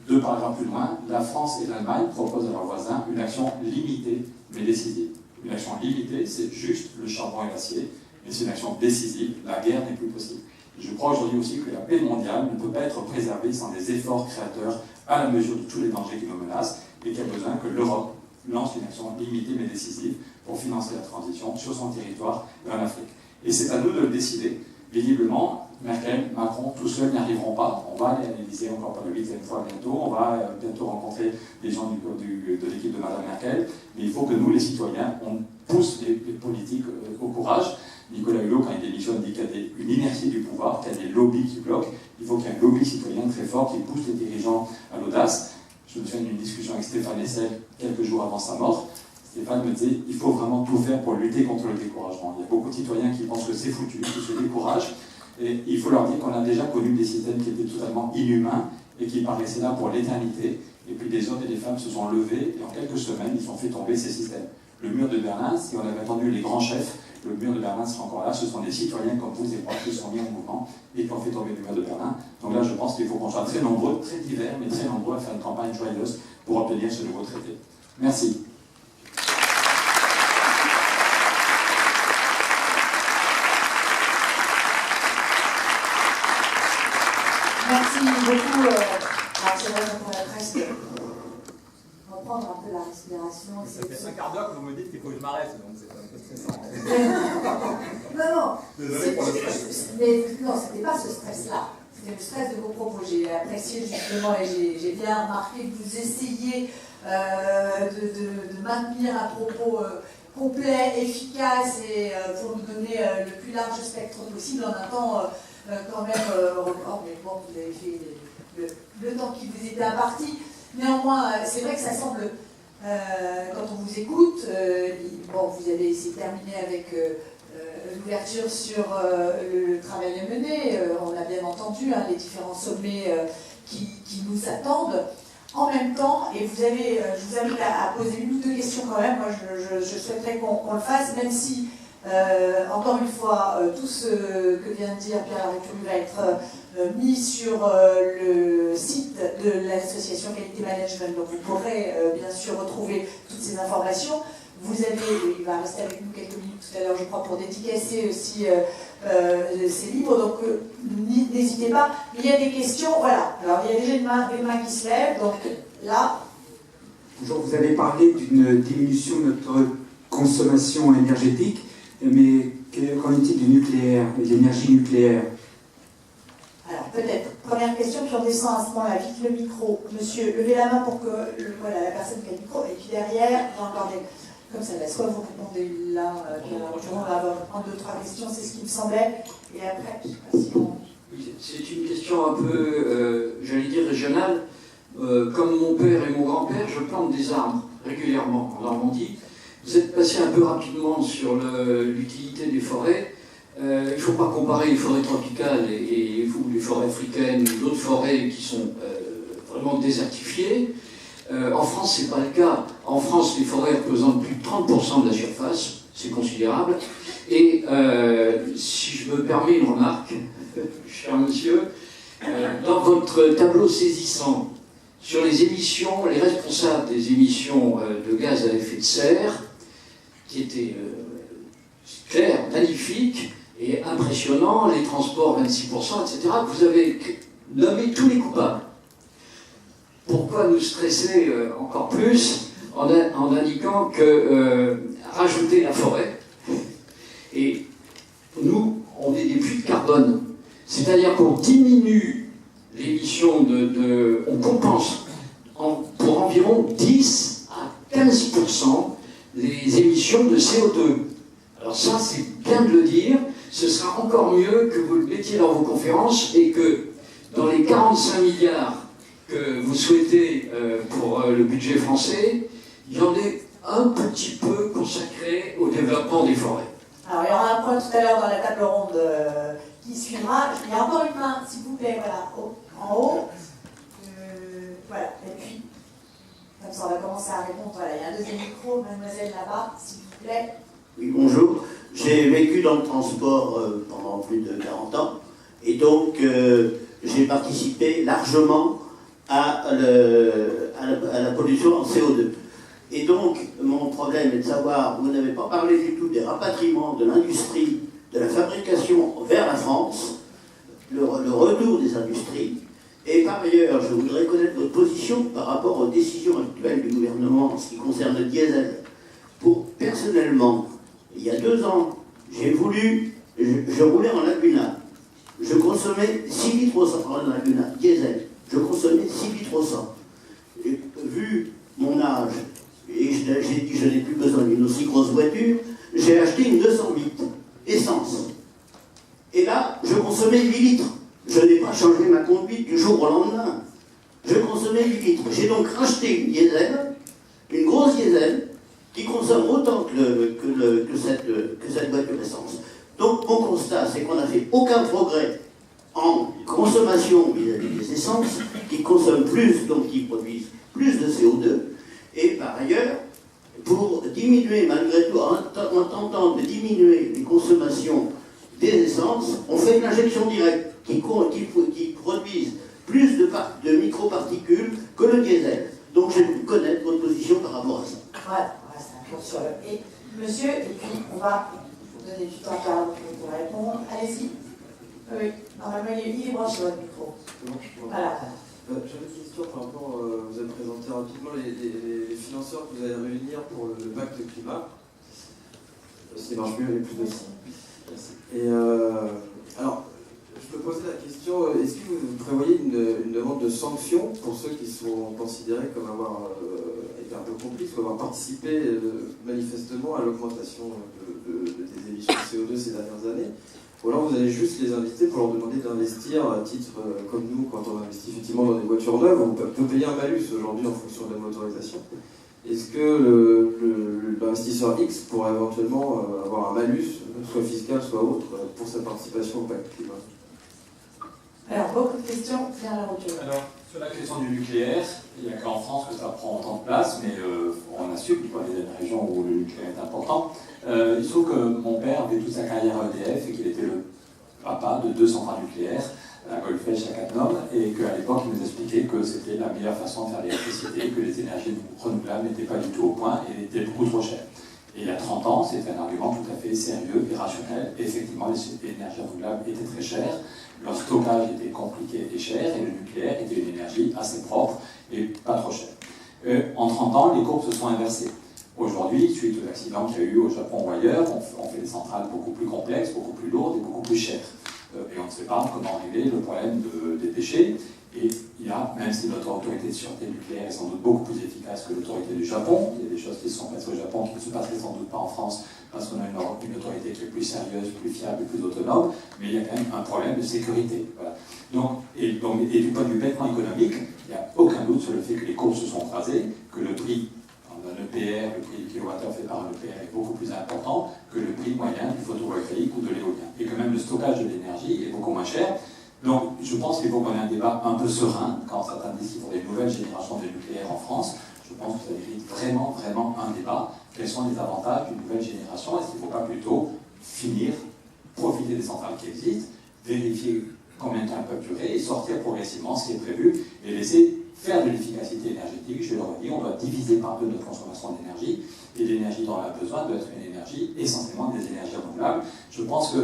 2 paragraphes plus loin, la France et l'Allemagne proposent à leurs voisins une action limitée mais décisive. Une action limitée, c'est juste le charbon et l'acier, mais c'est une action décisive, la guerre n'est plus possible. Je crois aujourd'hui aussi que la paix mondiale ne peut pas être préservée sans des efforts créateurs à la mesure de tous les dangers qui nous menacent et qu'il y a besoin que l'Europe lance une action limitée mais décisive pour financer la transition sur son territoire vers l'Afrique. Et c'est à nous de le décider. Visiblement, Merkel, Macron, tout seuls n'y arriveront pas. On va aller à l'Élysée encore pour la 8e fois bientôt. On va bientôt rencontrer des gens de l'équipe de Mme Merkel. Mais il faut que nous, les citoyens, on pousse les politiques au courage. Nicolas Hulot, quand il démissionne, dit qu'il y a une inertie du pouvoir, qu'il y a des lobbies qui bloquent. Il faut qu'il y ait un lobby citoyen très fort qui pousse les dirigeants à l'audace. Je me souviens d'une discussion avec Stéphane Hessel quelques jours avant sa mort. Stéphane me disait il faut vraiment tout faire pour lutter contre le découragement. Il y a beaucoup de citoyens qui pensent que c'est foutu, qui se découragent. Et il faut leur dire qu'on a déjà connu des systèmes qui étaient totalement inhumains et qui paraissaient là pour l'éternité. Et puis des hommes et des femmes se sont levés et en quelques semaines, ils ont fait tomber ces systèmes. Le mur de Berlin, si on avait attendu les grands chefs, le mur de Berlin serait encore là. Ce sont des citoyens comme vous et moi qui sont mis en mouvement et qui ont fait tomber le mur de Berlin. Donc là, je pense qu'il faut qu'on soit très nombreux, très divers, mais très nombreux à faire une campagne joyeuse pour obtenir ce nouveau traité. Merci. beaucoup. Alors c'est vrai qu'on pourrait presque reprendre un peu la respiration. Ça fait un quart d'heure que vous me dites qu'il faut que je m'arrête, donc c'est un peu stressant. Non, Désolé pour le stress. mais non, c'était pas ce stress-là. C'était le stress de vos propos. J'ai apprécié justement et j'ai bien remarqué que vous essayiez de maintenir un propos complet, efficace et pour nous donner le plus large spectre possible en un temps quand même record. Mais bon, vous avez fait le temps qui vous était imparti. Néanmoins, c'est vrai que ça semble, quand on vous écoute, bon, vous avez essayé de terminer avec l'ouverture sur le travail à mener. On a bien entendu hein, les différents sommets qui nous attendent. En même temps, et je vous invite à poser une ou deux questions quand même, moi je souhaiterais qu'on le fasse, même si, encore une fois, tout ce que vient de dire Pierre Larécurue va être mis sur le site de l'association Qualité Management, donc vous pourrez bien sûr retrouver toutes ces informations. Vous avez, il va rester avec nous quelques minutes tout à l'heure, je crois, pour dédicacer aussi ces livres, donc n'hésitez pas. Mais il y a des questions, voilà. Alors il y a déjà des mains qui se lèvent, donc là. Bonjour, vous avez parlé d'une diminution de notre consommation énergétique, mais qu'en est-il du nucléaire et de l'énergie nucléaire? Alors peut-être, première question, puis on descend à ce moment-là, vite le micro. Monsieur, levez la main pour que voilà, la personne qui a le micro, et puis derrière, il y a encore des... Comme ça, là, soit vous répondez là, on va avoir un, deux, trois questions, c'est ce qui me semblait, et après, je ne sais pas si on... C'est une question un peu, j'allais dire, régionale. Comme mon père et mon grand-père, je plante des arbres régulièrement en Normandie. Vous êtes passé un peu rapidement sur l'utilité des forêts. Il ne faut pas comparer les forêts tropicales et les forêts africaines ou d'autres forêts qui sont vraiment désertifiées. En France, ce n'est pas le cas. En France, les forêts représentent plus de 30% de la surface, c'est considérable. Et si je me permets une remarque, cher monsieur, dans votre tableau saisissant sur les émissions, les responsables des émissions de gaz à effet de serre, qui étaient clairs, magnifiques et impressionnants, les transports 26%, etc., vous avez nommé tous les coupables. Pourquoi nous stresser encore plus en indiquant que rajouter la forêt, et nous, on est des puits de carbone, c'est-à-dire qu'on diminue l'émission on compense pour environ 10 à 15% les émissions de CO2. Alors ça, c'est bien de le dire, ce sera encore mieux que vous le mettiez dans vos conférences et que dans les 45 milliards que vous souhaitez pour le budget français, il y en ait un petit peu consacré au développement des forêts. Alors il y aura un point tout à l'heure dans la table ronde qui suivra. Il y a encore une main, s'il vous plaît, voilà, en haut. Voilà, et puis, comme ça on va commencer à répondre. Voilà, il y a un deuxième micro, mademoiselle là-bas, s'il vous plaît. Oui, bonjour. J'ai vécu dans le transport pendant plus de 40 ans, et donc j'ai participé largement à la pollution en CO2. Et donc, mon problème est de savoir, vous n'avez pas parlé du tout des rapatriements de l'industrie, de la fabrication vers la France, le retour des industries. Et par ailleurs, je voudrais connaître votre position par rapport aux décisions actuelles du gouvernement en ce qui concerne le diesel. Personnellement, il y a 2 ans, j'ai voulu, je roulais en Laguna. Je consommais 6 litres au 100 en Laguna, diesel. Je consommais 6 litres au 100. Et, vu mon âge, et j'ai dit je n'ai plus besoin d'une aussi grosse voiture, j'ai acheté une 208 essence. Et là, je consommais 8 litres. Je n'ai pas changé ma conduite du jour au lendemain. Je consommais 8 litres. J'ai donc racheté une diesel, une grosse diesel, qui consomme autant que cette voiture essence. Donc mon constat, c'est qu'on n'a fait aucun progrès en consommation vis-à-vis des essences, qui consomment plus, donc qui produisent plus de CO2. Et par ailleurs, pour diminuer, malgré tout, en tentant de diminuer les consommations des essences, on fait une injection directe qui produisent plus de microparticules que le diesel. Donc je vais connaître votre position par rapport à ça. Voilà, c'est un peu sur le... Et monsieur, et puis on va vous donner du temps pour répondre. Allez-y. Oui, normalement il est branché votre micro. Voilà. J'avais une question par rapport, vous avez présenté rapidement les financeurs que vous allez réunir pour le pacte climat. S'il marche mieux, il y a plus de son. Et alors, je me posais la question, est-ce que vous prévoyez une demande de sanction pour ceux qui sont considérés comme avoir été un peu complices ou avoir participé manifestement à l'augmentation des émissions de CO2 ces dernières années? Ou alors vous allez juste les inviter pour leur demander d'investir à titre, comme nous, quand on investit effectivement dans des voitures neuves, on peut payer un malus aujourd'hui en fonction de la motorisation. Est-ce que l'investisseur X pourrait éventuellement avoir un malus, soit fiscal, soit autre, pour sa participation au pacte climat? Alors, beaucoup de questions vers la voiture. Alors, sur la question du nucléaire, il n'y a qu'en France que ça prend autant de place, mais on assume qu'il y a des régions où le nucléaire est important. Il se trouve que mon père avait toute sa carrière à EDF et qu'il était le papa de 2 centrales nucléaires à Golfech, à Cattenom, et qu'à l'époque il nous expliquait que c'était la meilleure façon de faire l'électricité, que les énergies renouvelables n'étaient pas du tout au point et étaient beaucoup trop chères. Et il y a 30 ans, c'était un argument tout à fait sérieux et rationnel. Effectivement, les énergies renouvelables étaient très chères, leur stockage était compliqué et cher, et le nucléaire était une énergie assez propre et pas trop chère. En 30 ans, les courbes se sont inversées. Aujourd'hui, suite aux accidents qu'il y a eu au Japon ou ailleurs, on fait des centrales beaucoup plus complexes, beaucoup plus lourdes et beaucoup plus chères. Et on ne sait pas comment régler le problème des déchets. Et il y a, même si notre autorité de sûreté nucléaire est sans doute beaucoup plus efficace que l'autorité du Japon, il y a des choses qui se sont passées au Japon qui ne se passeraient sans doute pas en France parce qu'on a une autorité qui est plus sérieuse, plus fiable et plus autonome, mais il y a quand même un problème de sécurité. Voilà. Et du point de vue bêtement économique, il n'y a aucun doute sur le fait que les courbes se sont croisées, que le prix d'un EPR, le prix du kilowattheure fait par un EPR est beaucoup plus important que le prix moyen du photovoltaïque ou de l'éolien. Et que même le stockage de l'énergie est beaucoup moins cher. Donc je pense qu'il faut qu'on ait un débat un peu serein. Quand certains disent qu'il faudrait une nouvelle génération de nucléaire en France, je pense que ça mérite vraiment un débat. Quels sont les avantages d'une nouvelle génération? Est-ce qu'il ne faut pas plutôt finir, profiter des centrales qui existent, vérifier combien de temps elles peuvent durer et sortir progressivement ce qui est prévu et laisser faire de l'efficacité énergétique? Je le redis, on doit diviser par 2 notre consommation d'énergie et l'énergie dont on a besoin doit être une énergie essentiellement des énergies renouvelables. Je pense que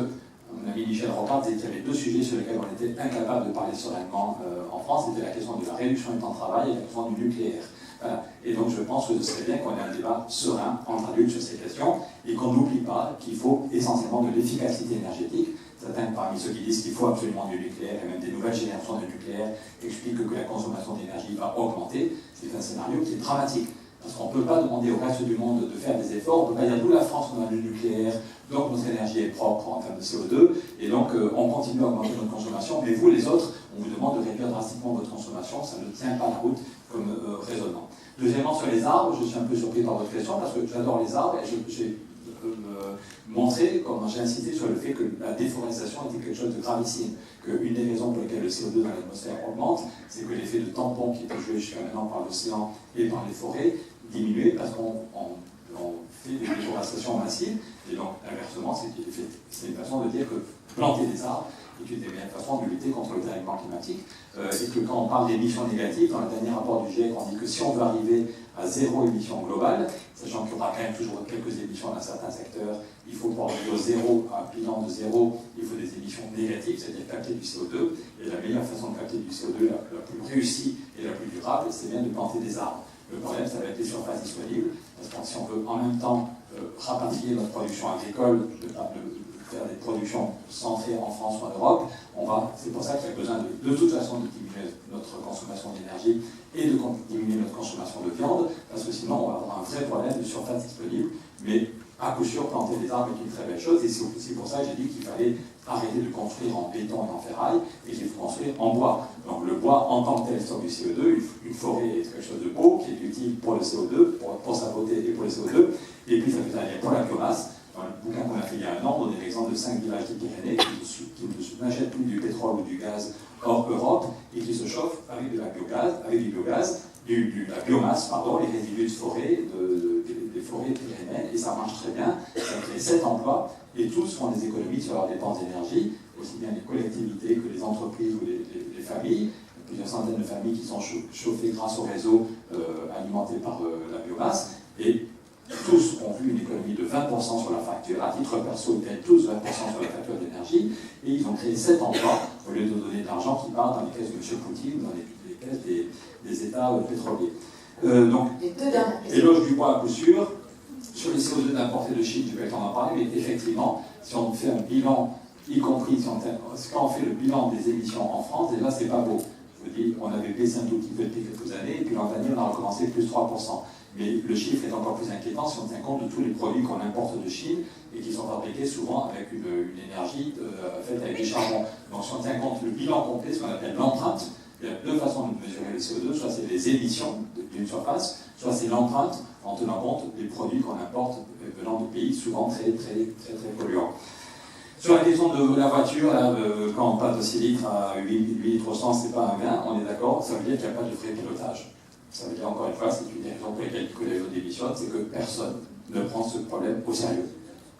mon ami Michel Rocard disait qu'il y avait 2 sujets sur lesquels on était incapable de parler sereinement en France. C'était la question de la réduction du temps de travail et la question du nucléaire. Voilà. Et donc je pense que ce serait bien qu'on ait un débat serein entre adultes sur ces questions et qu'on n'oublie pas qu'il faut essentiellement de l'efficacité énergétique. Certains parmi ceux qui disent qu'il faut absolument du nucléaire et même des nouvelles générations de nucléaire expliquent que la consommation d'énergie va augmenter. C'est un scénario qui est dramatique. Parce qu'on ne peut pas demander au reste du monde de faire des efforts. On ne peut pas dire, nous la France, on a du nucléaire, donc notre énergie est propre en termes de CO2, et donc on continue à augmenter notre consommation, mais vous les autres, on vous demande de réduire drastiquement votre consommation, ça ne tient pas la route comme raisonnement. Deuxièmement, sur les arbres, je suis un peu surpris par votre question, parce que j'adore les arbres, et j'ai montré, comment j'ai insisté sur le fait que la déforestation était quelque chose de gravissime, qu'une des raisons pour lesquelles le CO2 dans l'atmosphère augmente, c'est que l'effet de tampon qui était joué jusqu'à maintenant par l'océan et par les forêts diminuait parce qu'on fait des déforestations massives, et donc inversement, c'est une façon de dire que planter des arbres est une des meilleures façons de lutter contre le dérèglement climatique, et que quand on parle d'émissions négatives, dans le dernier rapport du GIEC, on dit que si on veut arriver à 0 émission globale, sachant qu'il y aura quand même toujours quelques émissions dans certains secteurs, il faut pour arriver au zéro, à un bilan de 0, il faut des émissions négatives, c'est-à-dire capter du CO2, et la meilleure façon de capter du CO2, la plus réussie et la plus durable, c'est bien de planter des arbres. Le problème, ça va être les surfaces disponibles, parce que si on veut en même temps rapatrier notre production agricole, faire des productions centrées en France ou en Europe, c'est pour ça qu'il y a besoin de toute façon de diminuer notre consommation d'énergie et de diminuer notre consommation de viande, parce que sinon on va avoir un vrai problème de surface disponible. Mais à coup sûr, planter des arbres est une très belle chose, et c'est aussi pour ça que j'ai dit qu'il fallait arrêter de construire en béton et en ferraille, et qu'il faut construire en bois. Donc le bois, en tant que tel, stocke du CO2, une forêt est quelque chose de beau, qui est utile pour le CO2, pour sa beauté et pour le CO2, et puis ça peut aller pour la biomasse. Dans le bouquin qu'on a fait il y a un an, on donnait l'exemple de 5 villages des Pyrénées qui n'achètent plus du pétrole ou du gaz hors Europe et qui se chauffent avec du biogaz, la biomasse, les résidus de forêt, des forêts pyrénéennes, et ça marche très bien. Ça crée 7 emplois et tous font des économies sur leurs dépenses d'énergie, aussi bien les collectivités que les entreprises ou les familles. Plusieurs centaines de familles qui sont chauffées grâce au réseau alimenté par la biomasse. Et tous ont vu une économie de 20% sur la facture. À titre perso, ils gagnent tous 20% sur la facture d'énergie. Et ils ont créé 7 emplois au lieu de donner de l'argent qui part dans les caisses de M. Poutine ou dans les caisses des États pétroliers. Donc, éloge du bois à coup sûr. Sur les CO2 d'importer de Chine, je vais pas le temps d'en parler, mais effectivement, si on fait un bilan, y compris quand on fait le bilan des émissions en France, déjà c'est pas beau. Je vous dis, on avait baissé un tout petit peu depuis quelques années, et puis l'an dernier, on a recommencé plus 3%. Mais le chiffre est encore plus inquiétant si on tient compte de tous les produits qu'on importe de Chine et qui sont fabriqués souvent avec une énergie faite avec du charbon. Donc si on tient compte du bilan complet, ce qu'on appelle l'empreinte, il y a deux façons de mesurer le CO2, soit c'est les émissions d'une surface, soit c'est l'empreinte en tenant compte des produits qu'on importe venant de pays souvent très polluants. Sur la question de la voiture, là, quand on passe de 6 litres à 8 litres au 100, c'est pas un gain, on est d'accord, ça veut dire qu'il n'y a pas de vrai pilotage. Ça veut dire, encore une fois, c'est une des raisons pour lesquelles Nicolas Hulot démissionne, c'est que personne ne prend ce problème au sérieux.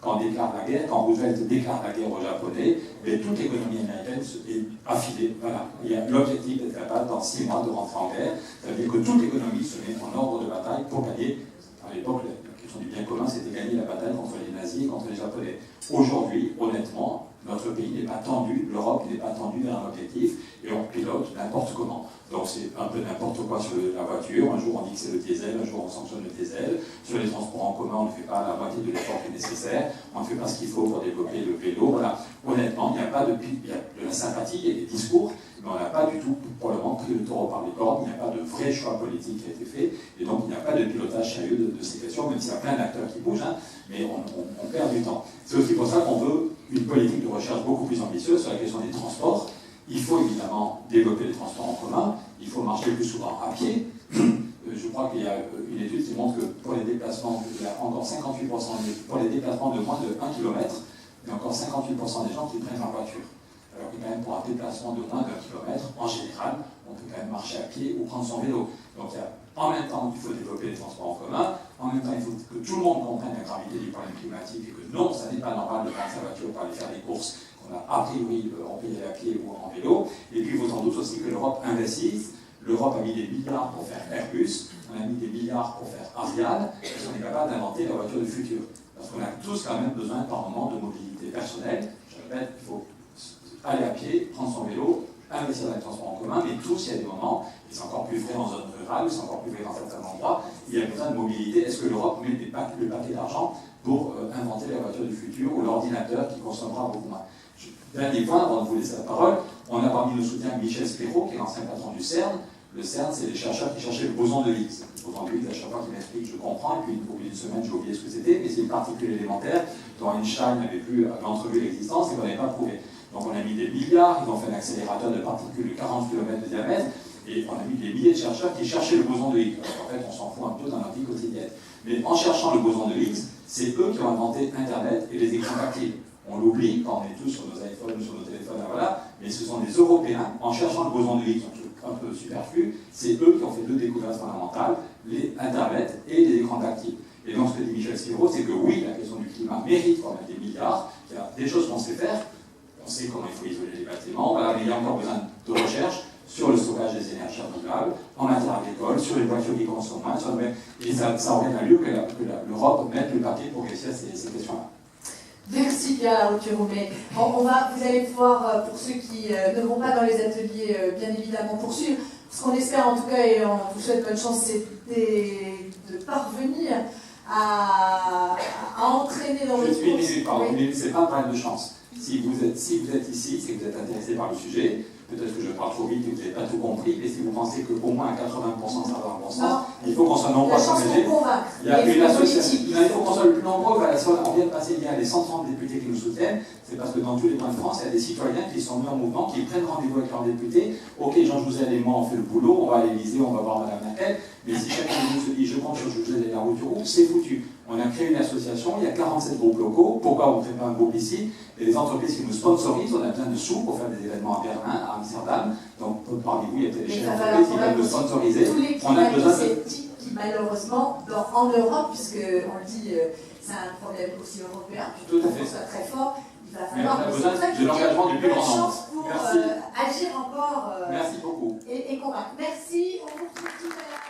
Quand on déclare la guerre, quand Roosevelt déclare la guerre aux Japonais, mais toute l'économie américaine est affilée. Voilà. Il y a l'objectif d'être capable, dans 6 mois, de rentrer en guerre. Ça veut dire que toute l'économie se met en ordre de bataille pour gagner. À l'époque, la question du bien commun, c'était gagner la bataille contre les nazis et contre les Japonais. Aujourd'hui, honnêtement, notre pays n'est pas tendu, l'Europe n'est pas tendue vers un objectif, et on pilote n'importe comment. Donc c'est un peu n'importe quoi sur la voiture. Un jour on dit que c'est le diesel, un jour on sanctionne le diesel. Sur les transports en commun, on ne fait pas la moitié de l'effort qui est nécessaire. On ne fait pas ce qu'il faut pour développer le vélo. Voilà. Honnêtement, il n'y a pas de la sympathie, il y a des discours, mais on n'a pas du tout probablement pris le taureau par les cornes. Il n'y a pas de vrai choix politique qui a été fait, et donc il n'y a pas de pilotage sérieux de ces questions, même s'il y a plein d'acteurs qui bougent, hein, mais on perd du temps. C'est aussi pour ça qu'on veut une politique de recherche beaucoup plus ambitieuse sur la question des transports. Il faut évidemment développer les transports en commun, il faut marcher plus souvent à pied. Je crois qu'il y a une étude qui montre que pour les déplacements, il y a encore 58%, pour les déplacements de moins de 1 km, il y a encore 58% des gens qui prennent leur voiture. Alors que quand même pour un déplacement de moins d'1 km, en général, on peut quand même marcher à pied ou prendre son vélo. Donc en même temps, il faut développer les transports en commun, en même temps, il faut que tout le monde comprenne la gravité du problème climatique et que non, ça n'est pas normal de prendre sa voiture pour aller faire des courses qu'on a a priori empayées à pied ou en vélo. Et puis il faut sans doute aussi que l'Europe investisse. L'Europe a mis des milliards pour faire Airbus, on a mis des milliards pour faire Ariane, parce qu'on est capable d'inventer la voiture du futur. Parce qu'on a tous quand même besoin par moment de mobilité personnelle. Je répète, il faut aller à pied, prendre son vélo, investir dans les transports en commun, mais tous, il y a des moments, et c'est encore plus vrai en zone rurale, c'est encore plus vrai dans certains endroits, il y a besoin de mobilité. Est-ce que l'Europe met le paquet d'argent pour inventer la voiture du futur ou l'ordinateur qui consommera beaucoup moins? Dernier point, avant de vous laisser la parole, on a parmi nos soutiens Michel Spiro, qui est l'ancien patron du CERN. Le CERN, c'est les chercheurs qui cherchaient le boson de Higgs. Le boson de Higgs, à chaque fois qu'il m'explique, je comprends, et puis au bout d'une semaine, j'ai oublié ce que c'était, mais c'est une particule élémentaire dont Einstein avait entrevu l'existence et qu'on n'avait pas prouvé. Donc on a mis des milliards, ils ont fait un accélérateur de particules de 40 km de diamètre, et on a mis des milliers de chercheurs qui cherchaient le boson de Higgs. Alors, en fait, on s'en fout un peu dans notre vie quotidienne. Mais en cherchant le boson de Higgs, c'est eux qui ont inventé Internet et les écrans tactiles. On l'oublie quand on est tous sur nos iPhones, sur nos téléphones, voilà, mais ce sont des Européens, en cherchant le boson de Higgs, un peu superflu, c'est eux qui ont fait deux découvertes fondamentales, les Internet et les écrans tactiles. Et donc ce que dit Michel Spiro, c'est que oui, la question du climat mérite qu'on mette des milliards, il y a des choses qu'on sait faire, on sait comment il faut isoler les bâtiments, voilà, mais il y a encore besoin de recherche sur le stockage des énergies renouvelables, en matière agricole, sur les voitures qui consomment moins, et ça aurait valu que l'Europe mette le paquet pour réussir ces questions-là. Merci Pierre Larouturou-Mey. Vous allez pouvoir, pour ceux qui ne vont pas dans les ateliers, bien évidemment poursuivre. Ce qu'on espère en tout cas, et on vous souhaite bonne chance, c'est de parvenir à entraîner dans votre course. Mais c'est pas un problème de chance. Si vous êtes ici, c'est que vous êtes intéressé par le sujet. Peut-être que je parle trop vite et que vous n'avez pas tout compris, mais si vous pensez qu'au moins à 80% ça va dans le bon sens, il faut qu'on soit nombreux à s'engager. Il y a une association. Il faut qu'on soit le plus nombreux. On vient de passer, il y a les 130 députés qui nous soutiennent. C'est parce que dans tous les coins de France, il y a des citoyens qui sont mis en mouvement, qui prennent rendez-vous avec leurs députés. Ok, Jean Jouzel et moi, on fait le boulot, on va à l'Élysée, on va voir Madame Merkel. Mais si chacun de nous se dit je compte sur Jouzel et Larouturou, c'est foutu. On a créé une association, il y a 47 groupes locaux. Pourquoi on ne fait pas un groupe ici? Et les entreprises qui nous sponsorisent, on a besoin de sous pour faire des événements à Berlin, à Amsterdam. Donc parmi vous, il y a peut-être des chefs d'entreprise qui veulent nous sponsoriser. On a besoin de qui malheureusement, en Europe, puisque on le dit, c'est un problème aussi européen, tout à fait. Qu'on soit très fort, il va mais falloir on a besoin de l'engagement du plus grand nombre. pour agir encore Merci beaucoup. Et convaincre. Merci, on vous retrouve tout à l'heure.